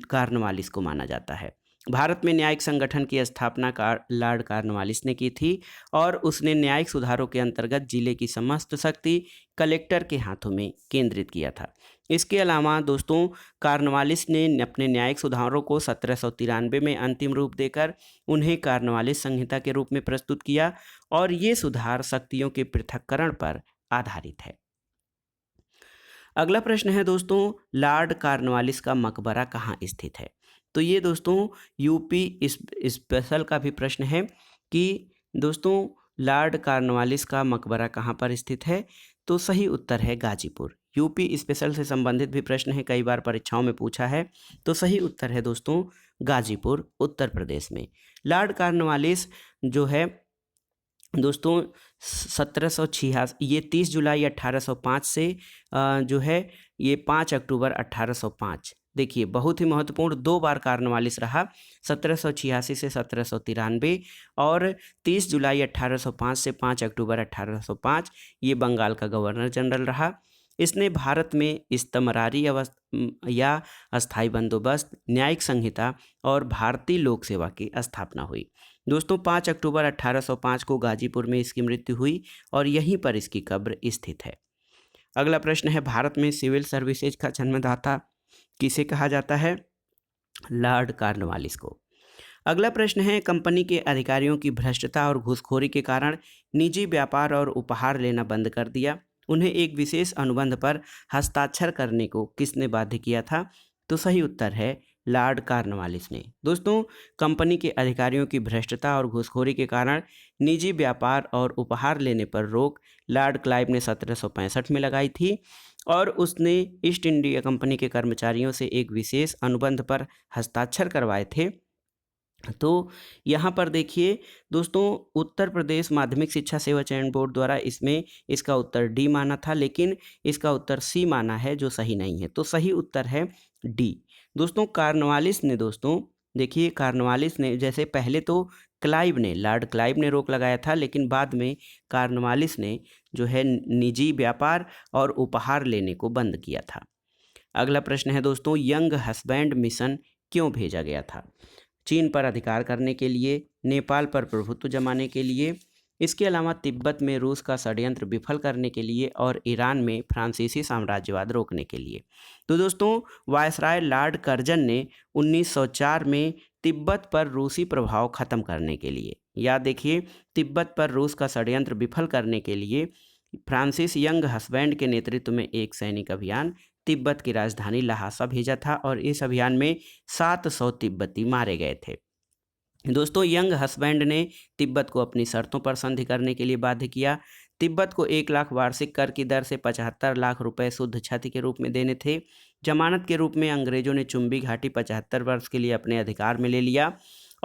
A: कॉर्नवालिस को माना जाता है। भारत में न्यायिक संगठन की स्थापना लॉर्ड कॉर्नवालिस ने की थी और उसने न्यायिक सुधारों के अंतर्गत जिले की समस्त शक्ति कलेक्टर के हाथों में केंद्रित किया था। इसके अलावा दोस्तों, कॉर्नवालिस ने अपने न्यायिक सुधारों को 1793 में अंतिम रूप देकर उन्हें कॉर्नवालिस संहिता के रूप में प्रस्तुत किया और ये सुधार शक्तियों के पृथक्करण पर आधारित है। अगला प्रश्न है दोस्तों, लॉर्ड कॉर्नवालिस का मकबरा कहाँ स्थित है? तो ये दोस्तों यूपी स्पेशल का भी प्रश्न है कि दोस्तों लॉर्ड कॉर्नवालिस का मकबरा कहाँ पर स्थित है? तो सही उत्तर है गाजीपुर। यूपी स्पेशल से संबंधित भी प्रश्न है, कई बार परीक्षाओं में पूछा है, तो सही उत्तर है दोस्तों गाजीपुर, उत्तर प्रदेश में। लॉर्ड कॉर्नवालिस जो है दोस्तों 1786, ये 30 जुलाई 1805 से जो है ये 5 अक्टूबर 1805। देखिए, बहुत ही महत्वपूर्ण, 2 बार कॉर्नवालिस रहा, 1786 से 1793 और 30 जुलाई 1805 से 5 अक्टूबर 1805 ये बंगाल का गवर्नर जनरल रहा। इसने भारत में इस्तमरारी या अस्थाई बंदोबस्त, न्यायिक संहिता और भारतीय लोक सेवा की स्थापना हुई। दोस्तों 5 अक्टूबर 1805 को गाजीपुर में इसकी मृत्यु हुई और यहीं पर इसकी कब्र स्थित है। अगला प्रश्न है, भारत में सिविल सर्विसेज का जन्मदाता किसे कहा जाता है? लॉर्ड कॉर्नवालिस को। अगला प्रश्न है, कंपनी के अधिकारियों की भ्रष्टता और घूसखोरी के कारण निजी व्यापार और उपहार लेना बंद कर दिया। उन्हें एक विशेष अनुबंध पर हस्ताक्षर करने को किसने बाध्य किया था? तो सही उत्तर है लॉर्ड कॉर्नवालिस ने। दोस्तों, कंपनी के अधिकारियों की भ्रष्टता और घूसखोरी के कारण निजी व्यापार और उपहार लेने पर रोक लॉर्ड क्लाइव ने 1765 में लगाई थी और उसने ईस्ट इंडिया कंपनी के कर्मचारियों से एक विशेष अनुबंध पर हस्ताक्षर करवाए थे। तो यहाँ पर देखिए दोस्तों, उत्तर प्रदेश माध्यमिक शिक्षा सेवा चयन बोर्ड द्वारा इसमें इसका उत्तर डी माना था, लेकिन इसका उत्तर सी माना है, जो सही नहीं है। तो सही उत्तर है डी। दोस्तों कॉर्नवालिस ने, दोस्तों देखिए, कॉर्नवालिस ने, जैसे पहले तो क्लाइव ने, लॉर्ड क्लाइव ने रोक लगाया था, लेकिन बाद में कॉर्नवालिस ने जो है निजी व्यापार और उपहार लेने को बंद किया था। अगला प्रश्न है दोस्तों, यंग हस्बैंड मिशन क्यों भेजा गया था? चीन पर अधिकार करने के लिए, नेपाल पर प्रभुत्व जमाने के लिए, इसके अलावा तिब्बत में रूस का षड्यंत्र विफल करने के लिए और ईरान में फ्रांसीसी साम्राज्यवाद रोकने के लिए। तो दोस्तों वायसराय लॉर्ड कर्जन ने 1904 में तिब्बत पर रूसी प्रभाव खत्म करने के लिए, या देखिए तिब्बत पर रूस का षड्यंत्र विफल करने के लिए फ्रांसिस यंग हस्बैंड के नेतृत्व में एक सैनिक अभियान तिब्बत की राजधानी लहासा भेजा था और इस अभियान में 700 तिब्बती मारे गए थे। दोस्तों यंग हस्बैंड ने तिब्बत को अपनी शर्तों पर संधि करने के लिए बाध्य किया। तिब्बत को 1 लाख वार्षिक कर की दर से 75 लाख रुपए शुद्ध क्षति के रूप में देने थे। जमानत के रूप में अंग्रेजों ने चुंबी घाटी 75 वर्ष के लिए अपने अधिकार में ले लिया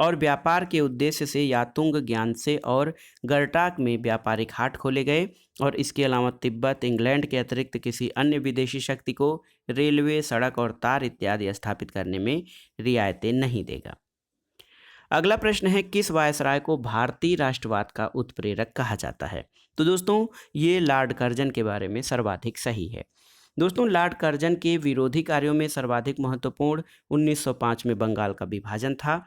A: और व्यापार के उद्देश्य से यातुंग, ज्ञानसे और गर्टाक में व्यापारिक हाट खोले गए। और इसके अलावा तिब्बत, इंग्लैंड के अतिरिक्त किसी अन्य विदेशी शक्ति को रेलवे, सड़क और तार इत्यादि स्थापित करने में रियायतें नहीं देगा। अगला प्रश्न है, किस वायसराय को भारतीय राष्ट्रवाद का उत्प्रेरक कहा जाता है? तो दोस्तों ये लॉर्ड कर्जन के बारे में सर्वाधिक सही है। दोस्तों लॉर्ड कर्जन के विरोधी कार्यों में सर्वाधिक महत्वपूर्ण 1905 में बंगाल का विभाजन था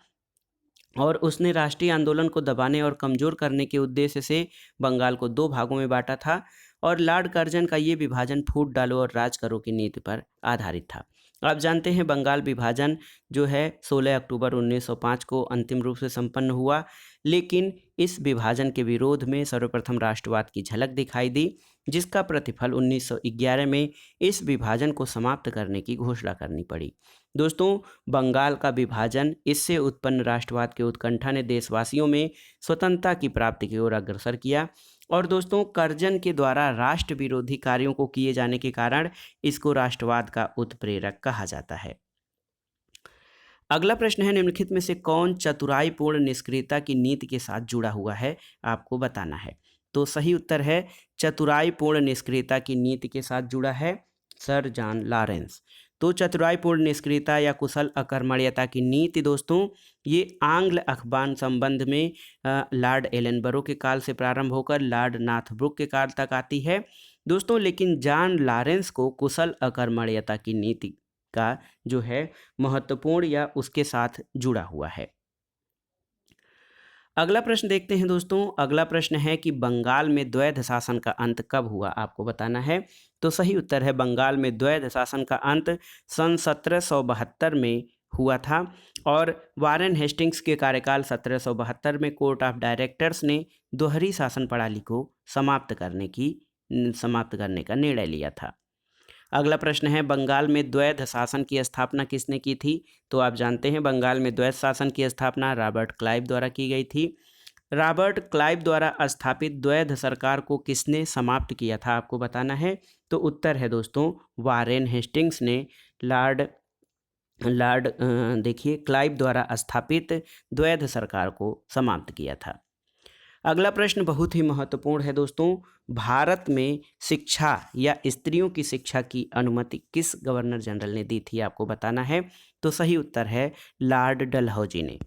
A: और उसने राष्ट्रीय आंदोलन को दबाने और कमज़ोर करने के उद्देश्य से बंगाल को 2 भागों में बांटा था। और लॉर्ड कर्जन का ये विभाजन फूट डालो और राज करो की नीति पर आधारित था। आप जानते हैं बंगाल विभाजन जो है 16 अक्टूबर 1905 को अंतिम रूप से संपन्न हुआ, लेकिन इस विभाजन के विरोध में सर्वप्रथम राष्ट्रवाद की झलक दिखाई दी, जिसका प्रतिफल 1911 में इस विभाजन को समाप्त करने की घोषणा करनी पड़ी। दोस्तों बंगाल का विभाजन, इससे उत्पन्न राष्ट्रवाद के उत्कंठा ने देशवासियों में स्वतंत्रता की प्राप्ति की ओर अग्रसर किया। और दोस्तों कर्जन के द्वारा राष्ट्र विरोधी कार्यों को किए जाने के कारण इसको राष्ट्रवाद का उत्प्रेरक कहा जाता है। अगला प्रश्न है, निम्नलिखित में से कौन चतुराईपूर्ण निष्क्रियता की नीति के साथ जुड़ा हुआ है? आपको बताना है। तो सही उत्तर है चतुराईपूर्ण निष्क्रियता की नीति के साथ जुड़ा है सर जॉन लॉरेंस। तो चतुराईपूर्ण निष्क्रियता या कुशल अकर्मण्यता की नीति दोस्तों ये आंग्ल अखबार संबंध में लॉर्ड एलनबरो के काल से प्रारंभ होकर लॉर्ड नॉर्थब्रुक के काल तक आती है दोस्तों, लेकिन जॉन लॉरेंस को कुशल अकर्मण्यता की नीति का जो है महत्वपूर्ण या उसके साथ जुड़ा हुआ है। अगला प्रश्न देखते हैं दोस्तों। अगला प्रश्न है कि बंगाल में द्वैध शासन का अंत कब हुआ? आपको बताना है। तो सही उत्तर है बंगाल में द्वैध शासन का अंत सन 1772 में हुआ था और वारेन हेस्टिंग्स के कार्यकाल 1772 में कोर्ट ऑफ डायरेक्टर्स ने दोहरी शासन प्रणाली को समाप्त करने का निर्णय लिया था। अगला प्रश्न है, बंगाल में द्वैध शासन की स्थापना किसने की थी? तो आप जानते हैं बंगाल में द्वैध शासन की स्थापना रॉबर्ट क्लाइव द्वारा की गई थी। रॉबर्ट क्लाइव द्वारा स्थापित द्वैध सरकार को किसने समाप्त किया था? आपको बताना है। तो उत्तर है दोस्तों वारेन हेस्टिंग्स ने देखिए क्लाइव द्वारा स्थापित द्वैध सरकार को समाप्त किया था। अगला प्रश्न बहुत ही महत्वपूर्ण है दोस्तों। भारत में शिक्षा या स्त्रियों की शिक्षा की अनुमति किस गवर्नर जनरल ने दी थी? आपको बताना है। तो सही उत्तर है लॉर्ड डलहौजी ने।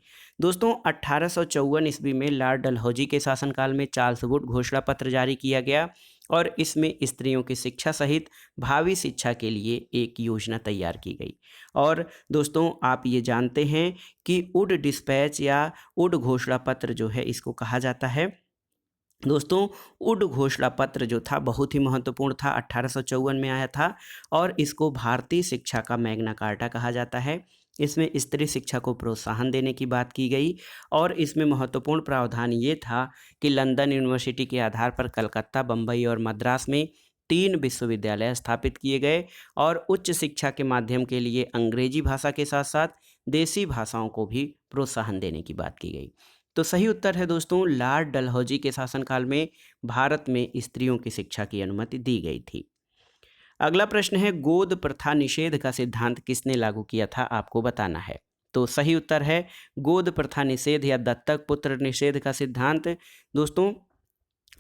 A: दोस्तों 1854 ईस्वी में लॉर्ड डलहौजी के शासनकाल में चार्ल्स वुड घोषणा पत्र जारी किया गया और इसमें स्त्रियों की शिक्षा सहित भावी शिक्षा के लिए एक योजना तैयार की गई। और दोस्तों आप ये जानते हैं कि वुड डिस्पैच या वुड घोषणा पत्र जो है इसको कहा जाता है। दोस्तों वुड घोषणा पत्र जो था बहुत ही महत्वपूर्ण था, 1854 में आया था और इसको भारतीय शिक्षा का मैग्ना कार्टा कहा जाता है। इसमें स्त्री शिक्षा को प्रोत्साहन देने की बात की गई और इसमें महत्वपूर्ण प्रावधान ये था कि लंदन यूनिवर्सिटी के आधार पर कलकत्ता, बम्बई और मद्रास में 3 विश्वविद्यालय स्थापित किए गए और उच्च शिक्षा के माध्यम के लिए अंग्रेजी भाषा के साथ साथ देसी भाषाओं को भी प्रोत्साहन देने की बात की गई। तो सही उत्तर है दोस्तों लॉर्ड डलहौजी के शासनकाल में भारत में स्त्रियों की शिक्षा की अनुमति दी गई थी। अगला प्रश्न है, गोद प्रथा निषेध का सिद्धांत किसने लागू किया था? आपको बताना है। तो सही उत्तर है गोद प्रथा निषेध या दत्तक पुत्र निषेध का सिद्धांत दोस्तों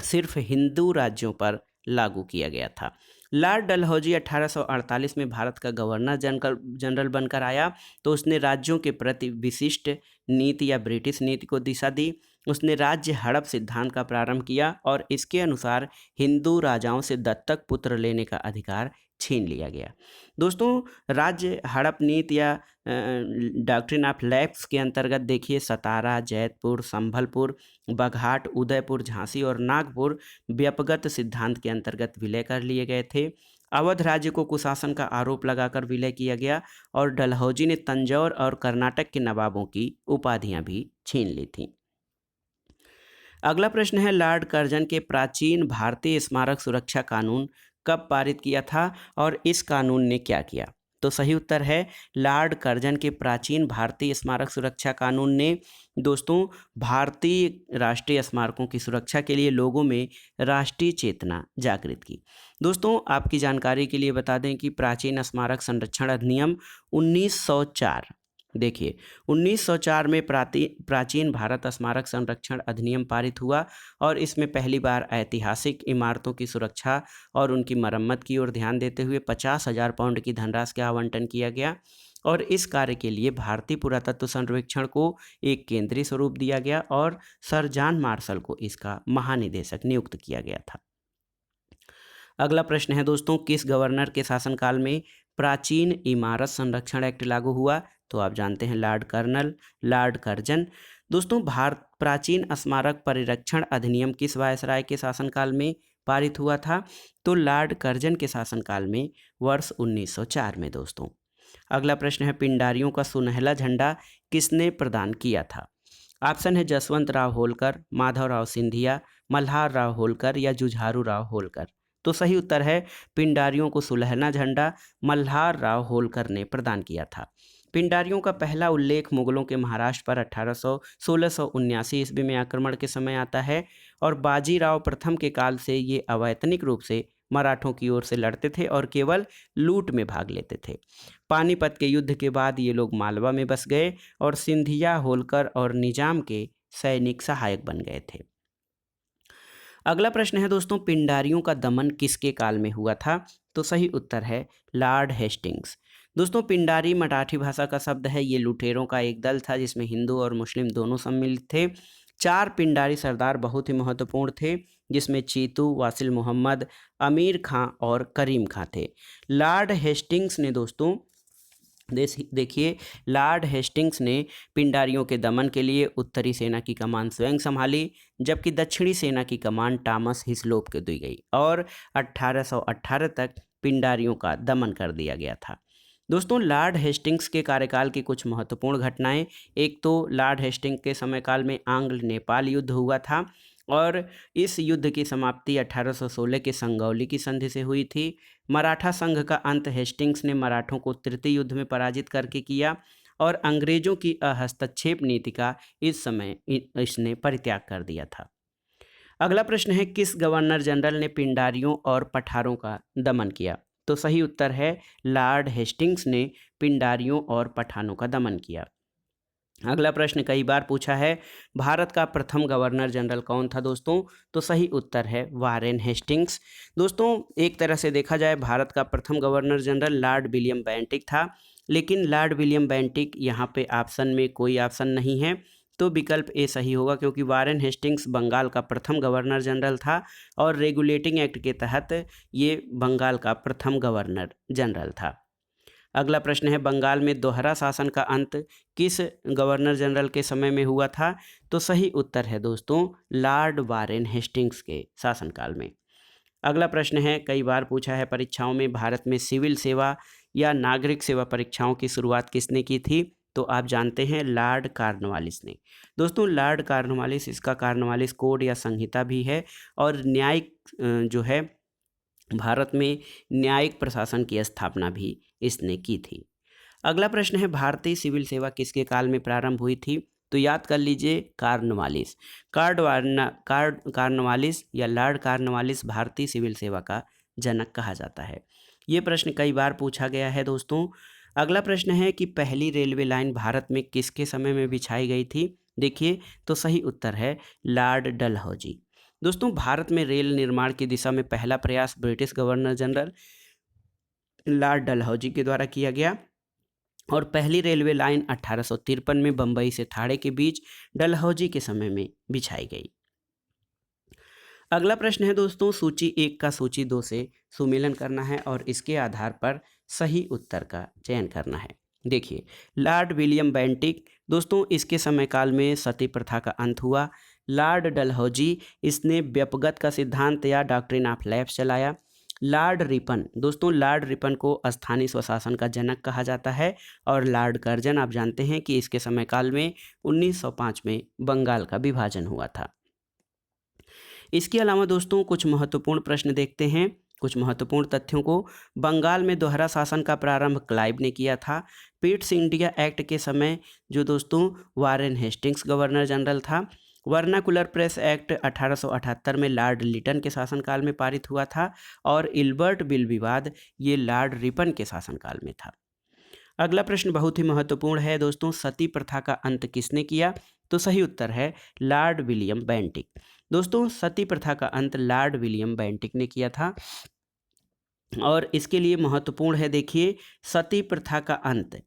A: सिर्फ हिंदू राज्यों पर लागू किया गया था। लॉर्ड डलहौजी 1848 में भारत का गवर्नर जनरल बनकर आया तो उसने राज्यों के प्रति विशिष्ट नीति या ब्रिटिश नीति को दिशा दी। उसने राज्य हड़प सिद्धांत का प्रारंभ किया और इसके अनुसार हिंदू राजाओं से दत्तक पुत्र लेने का अधिकार छीन लिया गया। दोस्तों राज्य हड़प नीति या डॉक्ट्रिन ऑफ लैप्स के अंतर्गत देखिए सतारा, जैतपुर, संभलपुर, बघाट, उदयपुर, झांसी और नागपुर व्यपगत सिद्धांत के अंतर्गत विलय कर लिए गए थे। अवध राज्य को कुशासन का आरोप लगाकर विलय किया गया और डलहौजी ने तंजौर और कर्नाटक के नवाबों की उपाधियां भी छीन ली थीं। अगला प्रश्न है, लॉर्ड कर्जन के प्राचीन भारतीय स्मारक सुरक्षा कानून कब पारित किया था और इस कानून ने क्या किया? तो सही उत्तर है लॉर्ड कर्जन के प्राचीन भारतीय स्मारक सुरक्षा कानून ने दोस्तों भारतीय राष्ट्रीय स्मारकों की सुरक्षा के लिए लोगों में राष्ट्रीय चेतना जागृत की। दोस्तों आपकी जानकारी के लिए बता दें कि प्राचीन स्मारक संरक्षण अधिनियम 1904 देखिए 1904 में प्राचीन भारत स्मारक संरक्षण अधिनियम पारित हुआ और इसमें पहली बार ऐतिहासिक इमारतों की सुरक्षा और उनकी मरम्मत की ओर ध्यान देते हुए 50,000 पाउंड की धनराशि का आवंटन किया गया और इस कार्य के लिए भारतीय पुरातत्व सर्वेक्षण को एक केंद्रीय स्वरूप दिया गया और सर जॉन मार्शल को इसका महानिदेशक नियुक्त किया गया था। अगला प्रश्न है दोस्तों, किस गवर्नर के शासनकाल में प्राचीन इमारत संरक्षण एक्ट लागू हुआ? तो आप जानते हैं लॉर्ड कर्जन। दोस्तों भारत प्राचीन स्मारक परिरक्षण अधिनियम किस वायसराय के शासनकाल में पारित हुआ था? तो लॉर्ड कर्जन के शासनकाल में वर्ष 1904 में दोस्तों। अगला प्रश्न है, पिंडारियों का सुनहला झंडा किसने प्रदान किया था? ऑप्शन है जसवंत राव होलकर, माधवराव सिंधिया, मल्हार राव होलकर या जुझारू राव होलकर। तो सही उत्तर है पिंडारियों को सुनहला झंडा मल्हार राव होलकर ने प्रदान किया था। पिंडारियों का पहला उल्लेख मुगलों के महाराष्ट्र पर 1679 ईस्वी में आक्रमण के समय आता है और बाजीराव प्रथम के काल से ये अवैतनिक रूप से मराठों की ओर से लड़ते थे और केवल लूट में भाग लेते थे। पानीपत के युद्ध के बाद ये लोग मालवा में बस गए और सिंधिया, होलकर और निजाम के सैनिक सहायक बन गए थे। अगला प्रश्न है दोस्तों, पिंडारियों का दमन किसके काल में हुआ था? तो सही उत्तर है लॉर्ड हेस्टिंग्स। दोस्तों पिंडारी मराठी भाषा का शब्द है। ये लुटेरों का एक दल था जिसमें हिंदू और मुस्लिम दोनों सम्मिलित थे। 4 पिंडारी सरदार बहुत ही महत्वपूर्ण थे जिसमें चीतू, वासिल मोहम्मद, अमीर खां और करीम खां थे। लॉर्ड हेस्टिंग्स ने दोस्तों देखिए लॉर्ड हेस्टिंग्स ने पिंडारियों के दमन के लिए उत्तरी सेना की कमान स्वयं संभाली जबकि दक्षिणी सेना की कमान टॉमस हिस्लोप को दी गई और 1818 तक पिंडारियों का दमन कर दिया गया था। दोस्तों लॉर्ड हेस्टिंग्स के कार्यकाल की कुछ महत्वपूर्ण घटनाएं, एक तो लॉर्ड हेस्टिंग्स के समयकाल में आंग्ल नेपाल युद्ध हुआ था और इस युद्ध की समाप्ति 1816 के संगौली की संधि से हुई थी। मराठा संघ का अंत हेस्टिंग्स ने मराठों को तृतीय युद्ध में पराजित करके किया और अंग्रेजों की हस्तक्षेप नीति का इस समय इसने परित्याग कर दिया था। अगला प्रश्न है, किस गवर्नर जनरल ने पिंडारियों और पठारों का दमन किया? तो सही उत्तर है लॉर्ड हेस्टिंग्स ने पिंडारियों और पठानों का दमन किया। अगला प्रश्न कई बार पूछा है, भारत का प्रथम गवर्नर जनरल कौन था दोस्तों? तो सही उत्तर है वारेन हेस्टिंग्स। दोस्तों एक तरह से देखा जाए भारत का प्रथम governor general Lord William Bentinck था, लेकिन लॉर्ड विलियम बेंटिक यहाँ पे ऑप्शन में कोई ऑप्शन नहीं है तो विकल्प ए सही होगा क्योंकि वारेन हेस्टिंग्स बंगाल का प्रथम गवर्नर जनरल था और रेगुलेटिंग एक्ट के तहत ये बंगाल का प्रथम गवर्नर जनरल था। अगला प्रश्न है, बंगाल में दोहरा शासन का अंत किस गवर्नर जनरल के समय में हुआ था? तो सही उत्तर है दोस्तों लॉर्ड वारेन हेस्टिंग्स के शासनकाल में। अगला प्रश्न है, कई बार पूछा है परीक्षाओं में, भारत में सिविल सेवा या नागरिक सेवा परीक्षाओं की शुरुआत किसने की थी? तो आप जानते हैं लॉर्ड कॉर्नवालिस ने। दोस्तों लॉर्ड कॉर्नवालिस, इसका कॉर्नवालिस कोड या संहिता भी है और न्यायिक जो है भारत में न्यायिक प्रशासन की स्थापना भी इसने की थी। अगला प्रश्न है, भारतीय सिविल सेवा किसके काल में प्रारंभ हुई थी? तो याद कर लीजिए कॉर्नवालिस। कॉर्नवालिस या लॉर्ड कॉर्नवालिस भारतीय सिविल सेवा का जनक कहा जाता है। ये प्रश्न कई बार पूछा गया है दोस्तों। अगला प्रश्न है कि पहली रेलवे लाइन भारत में किसके समय में बिछाई गई थी? देखिए तो सही उत्तर है लॉर्ड डलहौजी। दोस्तों भारत में रेल निर्माण की दिशा में पहला प्रयास British governor general Lord Dalhousie के द्वारा किया गया और पहली रेलवे लाइन 1853 में बम्बई से थाड़े के बीच डलहौजी के समय में बिछाई गई। अगला प्रश्न है दोस्तों, सूची 1 का सूची 2 से सुमेलन करना है और इसके आधार पर सही उत्तर का चयन करना है। देखिए लॉर्ड विलियम बेंटिक, दोस्तों इसके समय काल में सती प्रथा का अंत हुआ। लॉर्ड डलहौजी, इसने व्यपगत का सिद्धांत या डॉक्ट्रिन ऑफ लैप्स चलाया। लॉर्ड रिपन, दोस्तों लॉर्ड रिपन को स्थानीय स्वशासन का जनक कहा जाता है और लॉर्ड कर्जन, आप जानते हैं कि इसके समय काल में 1905 में बंगाल का विभाजन हुआ था। इसके अलावा दोस्तों कुछ महत्वपूर्ण प्रश्न देखते हैं, कुछ महत्वपूर्ण तथ्यों को। बंगाल में दोहरा शासन का प्रारंभ क्लाइव ने किया था। पिट्स इंडिया एक्ट के समय जो दोस्तों वारेन हेस्टिंग्स गवर्नर जनरल था। वर्नाकुलर प्रेस एक्ट 1878 में लॉर्ड लिटन के शासनकाल में पारित हुआ था और इल्बर्ट बिल विवाद ये लॉर्ड रिपन के शासनकाल में था। अगला प्रश्न बहुत ही महत्वपूर्ण है दोस्तों, सती प्रथा का अंत किसने किया? तो सही उत्तर है लॉर्ड विलियम बेंटिक। दोस्तों सती प्रथा का अंत लॉर्ड विलियम बेंटिक ने किया था और इसके लिए महत्वपूर्ण है, देखिए सती प्रथा का अंत,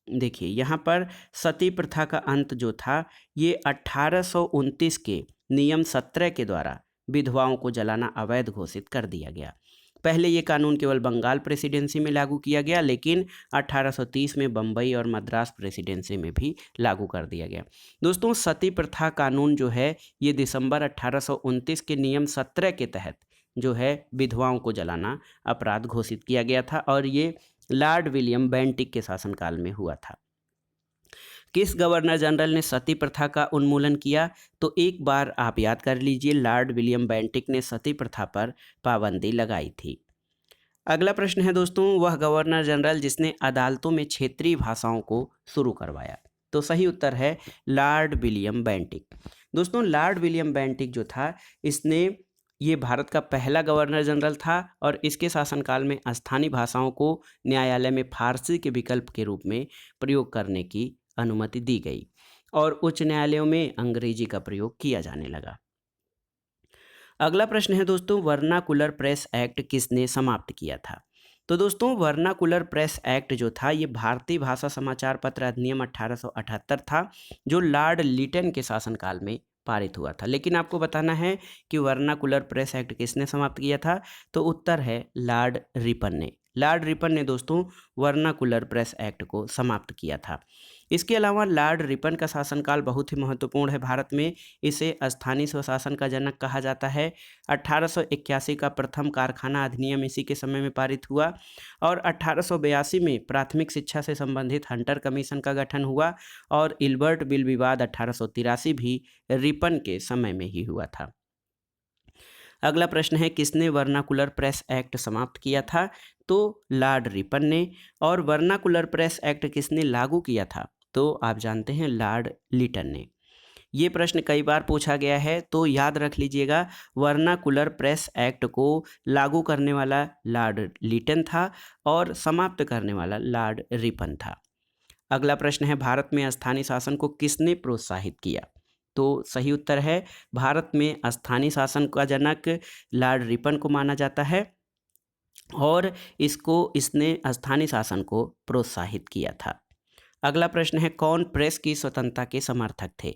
A: देखिए यहाँ पर सती प्रथा का अंत जो था ये 1829 के नियम 17 के द्वारा विधवाओं को जलाना अवैध घोषित कर दिया गया। पहले ये कानून केवल बंगाल प्रेसिडेंसी में लागू किया गया, लेकिन 1830 में बम्बई और मद्रास प्रेसिडेंसी में भी लागू कर दिया गया। दोस्तों सती प्रथा कानून जो है ये दिसंबर 1829 के नियम 17 के तहत जो है विधवाओं को जलाना अपराध घोषित किया गया था और ये लॉर्ड विलियम बेंटिक के शासनकाल में हुआ था। किस गवर्नर जनरल ने सती प्रथा का उन्मूलन किया? तो एक बार आप याद कर लीजिए, लॉर्ड विलियम बेंटिक ने सती प्रथा पर पाबंदी लगाई थी। अगला प्रश्न है दोस्तों, वह गवर्नर जनरल जिसने अदालतों में क्षेत्रीय भाषाओं को शुरू करवाया? तो सही उत्तर है लॉर्ड विलियम बेंटिक। दोस्तों लॉर्ड विलियम बेंटिक जो था इसने ये भारत का पहला गवर्नर जनरल था और इसके शासनकाल में स्थानीय भाषाओं को न्यायालय में फारसी के विकल्प के रूप में प्रयोग करने की अनुमति दी गई और उच्च न्यायालयों में अंग्रेजी का प्रयोग किया जाने लगा। अगला प्रश्न है दोस्तों, वर्नाकुलर प्रेस एक्ट किसने समाप्त किया था? तो दोस्तों वर्नाकुलर प्रेस एक्ट जो था ये भारतीय भाषा समाचार पत्र अधिनियम 1878 था, जो लॉर्ड लिटन के शासनकाल में पारित हुआ था। लेकिन आपको बताना है कि वर्नाकुलर प्रेस एक्ट किसने समाप्त किया था? तो उत्तर है लॉर्ड रिपन ने। लॉर्ड रिपन ने दोस्तों वर्नाकुलर प्रेस एक्ट को समाप्त किया था। इसके अलावा लॉर्ड रिपन का शासनकाल बहुत ही महत्वपूर्ण है भारत में। इसे स्थानीय स्वशासन का जनक कहा जाता है। 1881 का प्रथम कारखाना अधिनियम इसी के समय में पारित हुआ और 1882 में प्राथमिक शिक्षा से संबंधित हंटर कमीशन का गठन हुआ और इल्बर्ट बिल विवाद 1883 भी रिपन के समय में ही हुआ था। अगला प्रश्न है, किसने वर्नाकुलर प्रेस एक्ट समाप्त किया था? तो लॉर्ड रिपन ने। और वर्नाकुलर प्रेस एक्ट किसने लागू किया था? तो आप जानते हैं लॉर्ड लिटन ने। ये प्रश्न कई बार पूछा गया है, तो याद रख लीजिएगा, वर्नाकुलर प्रेस एक्ट को लागू करने वाला लॉर्ड लिटन था और समाप्त करने वाला लॉर्ड रिपन था। अगला प्रश्न है, भारत में स्थानीय शासन को किसने प्रोत्साहित किया? तो सही उत्तर है भारत में स्थानीय शासन का जनक लॉर्ड रिपन को माना जाता है और इसने स्थानीय शासन को प्रोत्साहित किया था। अगला प्रश्न है, कौन प्रेस की स्वतंत्रता के समर्थक थे?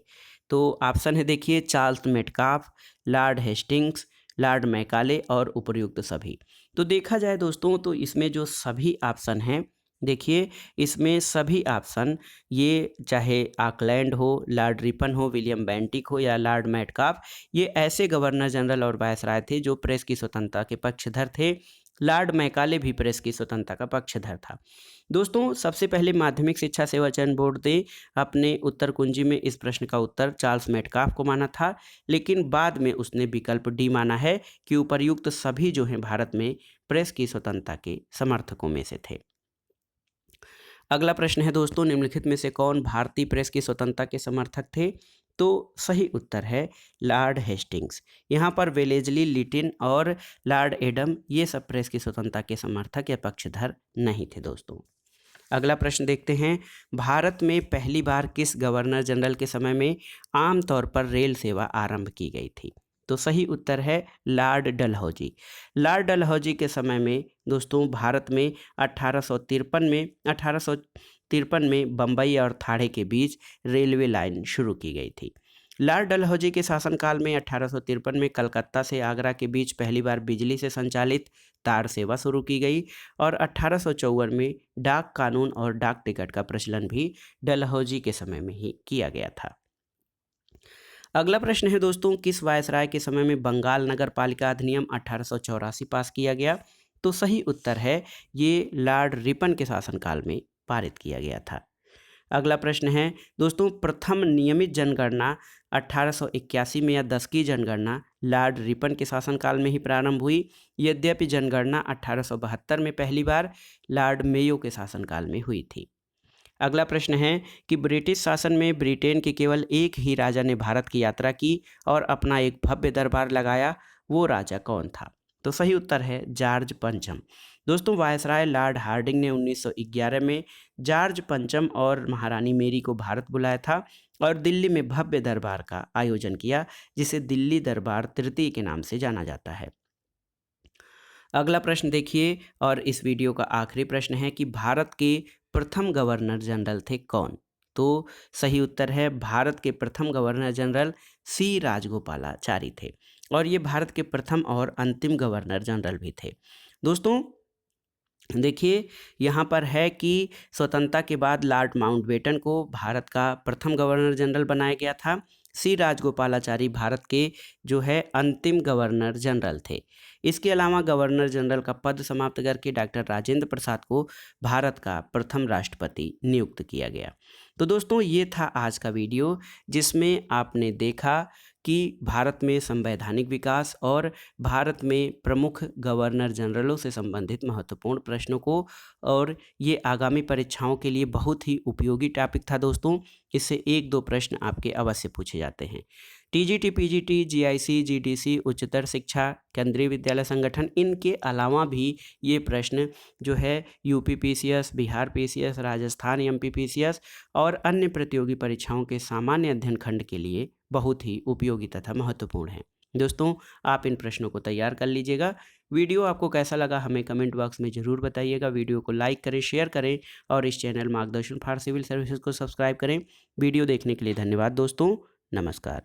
A: तो ऑप्शन है, देखिए Charles Metcalfe, Lord Hastings, Lord Macaulay और उपर्युक्त सभी। तो देखा जाए दोस्तों तो इसमें जो सभी ऑप्शन हैं, देखिए इसमें सभी ऑप्शन, ये चाहे ऑकलैंड हो, लॉर्ड रिपन हो, विलियम बेंटिक हो या लॉर्ड मेटकाफ, ये ऐसे गवर्नर जनरल और वायसराय थे जो प्रेस की स्वतंत्रता के पक्षधर थे। लॉर्ड मैकाले भी प्रेस की स्वतंत्रता का पक्षधर था। दोस्तों सबसे पहले माध्यमिक शिक्षा सेवा चयन बोर्ड ने अपने उत्तर कुंजी में इस प्रश्न का उत्तर चार्ल्स मेटकाफ को माना था, लेकिन बाद में उसने विकल्प डी माना है कि उपर्युक्त सभी जो हैं भारत में प्रेस की स्वतंत्रता के समर्थकों में से थे। अगला प्रश्न है दोस्तों, निम्नलिखित में से कौन भारतीय प्रेस की स्वतंत्रता के समर्थक थे? तो सही उत्तर है लॉर्ड हेस्टिंग्स। यहाँ पर वेलेस्ली लिटिन और लॉर्ड एडम ये सब प्रेस की स्वतंत्रता के समर्थक या पक्षधर नहीं थे दोस्तों। अगला प्रश्न देखते हैं, भारत में पहली बार किस गवर्नर जनरल के समय में आमतौर पर रेल सेवा आरंभ की गई थी? तो सही उत्तर है लॉर्ड डलहौजी। लॉर्ड डलहौजी के समय में दोस्तों भारत में 1853 में बम्बई और थाणे के बीच रेलवे लाइन शुरू की गई थी। लॉर्ड डलहौजी के शासनकाल में 1853 में कलकत्ता से आगरा के बीच पहली बार बिजली से संचालित तार सेवा शुरू की गई और 1854 में डाक कानून और डाक टिकट का प्रचलन भी डलहौजी के समय में ही किया गया था। अगला प्रश्न है दोस्तों, किस वायसराय के समय में बंगाल नगर पालिका अधिनियम 1884 पास किया गया? तो सही उत्तर है ये लॉर्ड रिपन के शासनकाल में पारित किया गया था। अगला प्रश्न है दोस्तों, प्रथम नियमित जनगणना 1881 में या 10 की जनगणना लॉर्ड रिपन के शासनकाल में ही प्रारंभ हुई, यद्यपि जनगणना 1872 में पहली बार लॉर्ड मेयो के शासनकाल में हुई थी। अगला प्रश्न है कि ब्रिटिश शासन में ब्रिटेन के केवल एक ही राजा ने भारत की यात्रा की और अपना एक भव्य दरबार लगाया, वो राजा कौन था? तो सही उत्तर है जॉर्ज पंचम। दोस्तों वायसराय लॉर्ड हार्डिंग ने 1911 में जॉर्ज पंचम और महारानी मेरी को भारत बुलाया था और दिल्ली में भव्य दरबार का आयोजन किया, जिसे दिल्ली दरबार तृतीय के नाम से जाना जाता है। अगला प्रश्न देखिए, और इस वीडियो का आखिरी प्रश्न है कि भारत के प्रथम गवर्नर जनरल थे कौन? तो सही उत्तर है, भारत के प्रथम गवर्नर जनरल सी राजगोपालाचारी थे और ये भारत के प्रथम और अंतिम गवर्नर जनरल भी थे। दोस्तों देखिए, यहाँ पर है कि स्वतंत्रता के बाद लॉर्ड माउंटबेटन को भारत का प्रथम गवर्नर जनरल बनाया गया था। सी राजगोपालाचारी भारत के जो है अंतिम गवर्नर जनरल थे। इसके अलावा गवर्नर जनरल का पद समाप्त करके डॉक्टर राजेंद्र प्रसाद को भारत का प्रथम राष्ट्रपति नियुक्त किया गया। तो दोस्तों ये था आज का वीडियो, जिसमें आपने देखा कि भारत में संवैधानिक विकास और भारत में प्रमुख गवर्नर जनरलों से संबंधित महत्वपूर्ण प्रश्नों को, और ये आगामी परीक्षाओं के लिए बहुत ही उपयोगी टॉपिक था दोस्तों। इससे 1-2 प्रश्न आपके अवश्य पूछे जाते हैं। टीजीटी, पीजीटी, जीआईसी, जीडीसी, उच्चतर शिक्षा, केंद्रीय विद्यालय संगठन, इनके अलावा भी ये प्रश्न जो है UP PCS, Bihar PCS, Rajasthan MP PCS और अन्य प्रतियोगी परीक्षाओं के सामान्य अध्ययन खंड के लिए बहुत ही उपयोगी तथा महत्वपूर्ण है। दोस्तों आप इन प्रश्नों को तैयार कर लीजिएगा। वीडियो आपको कैसा लगा हमें कमेंट बॉक्स में ज़रूर बताइएगा। वीडियो को लाइक करें, शेयर करें और इस चैनल मार्गदर्शन फॉर सिविल सर्विसेज को सब्सक्राइब करें। वीडियो देखने के लिए धन्यवाद दोस्तों। नमस्कार।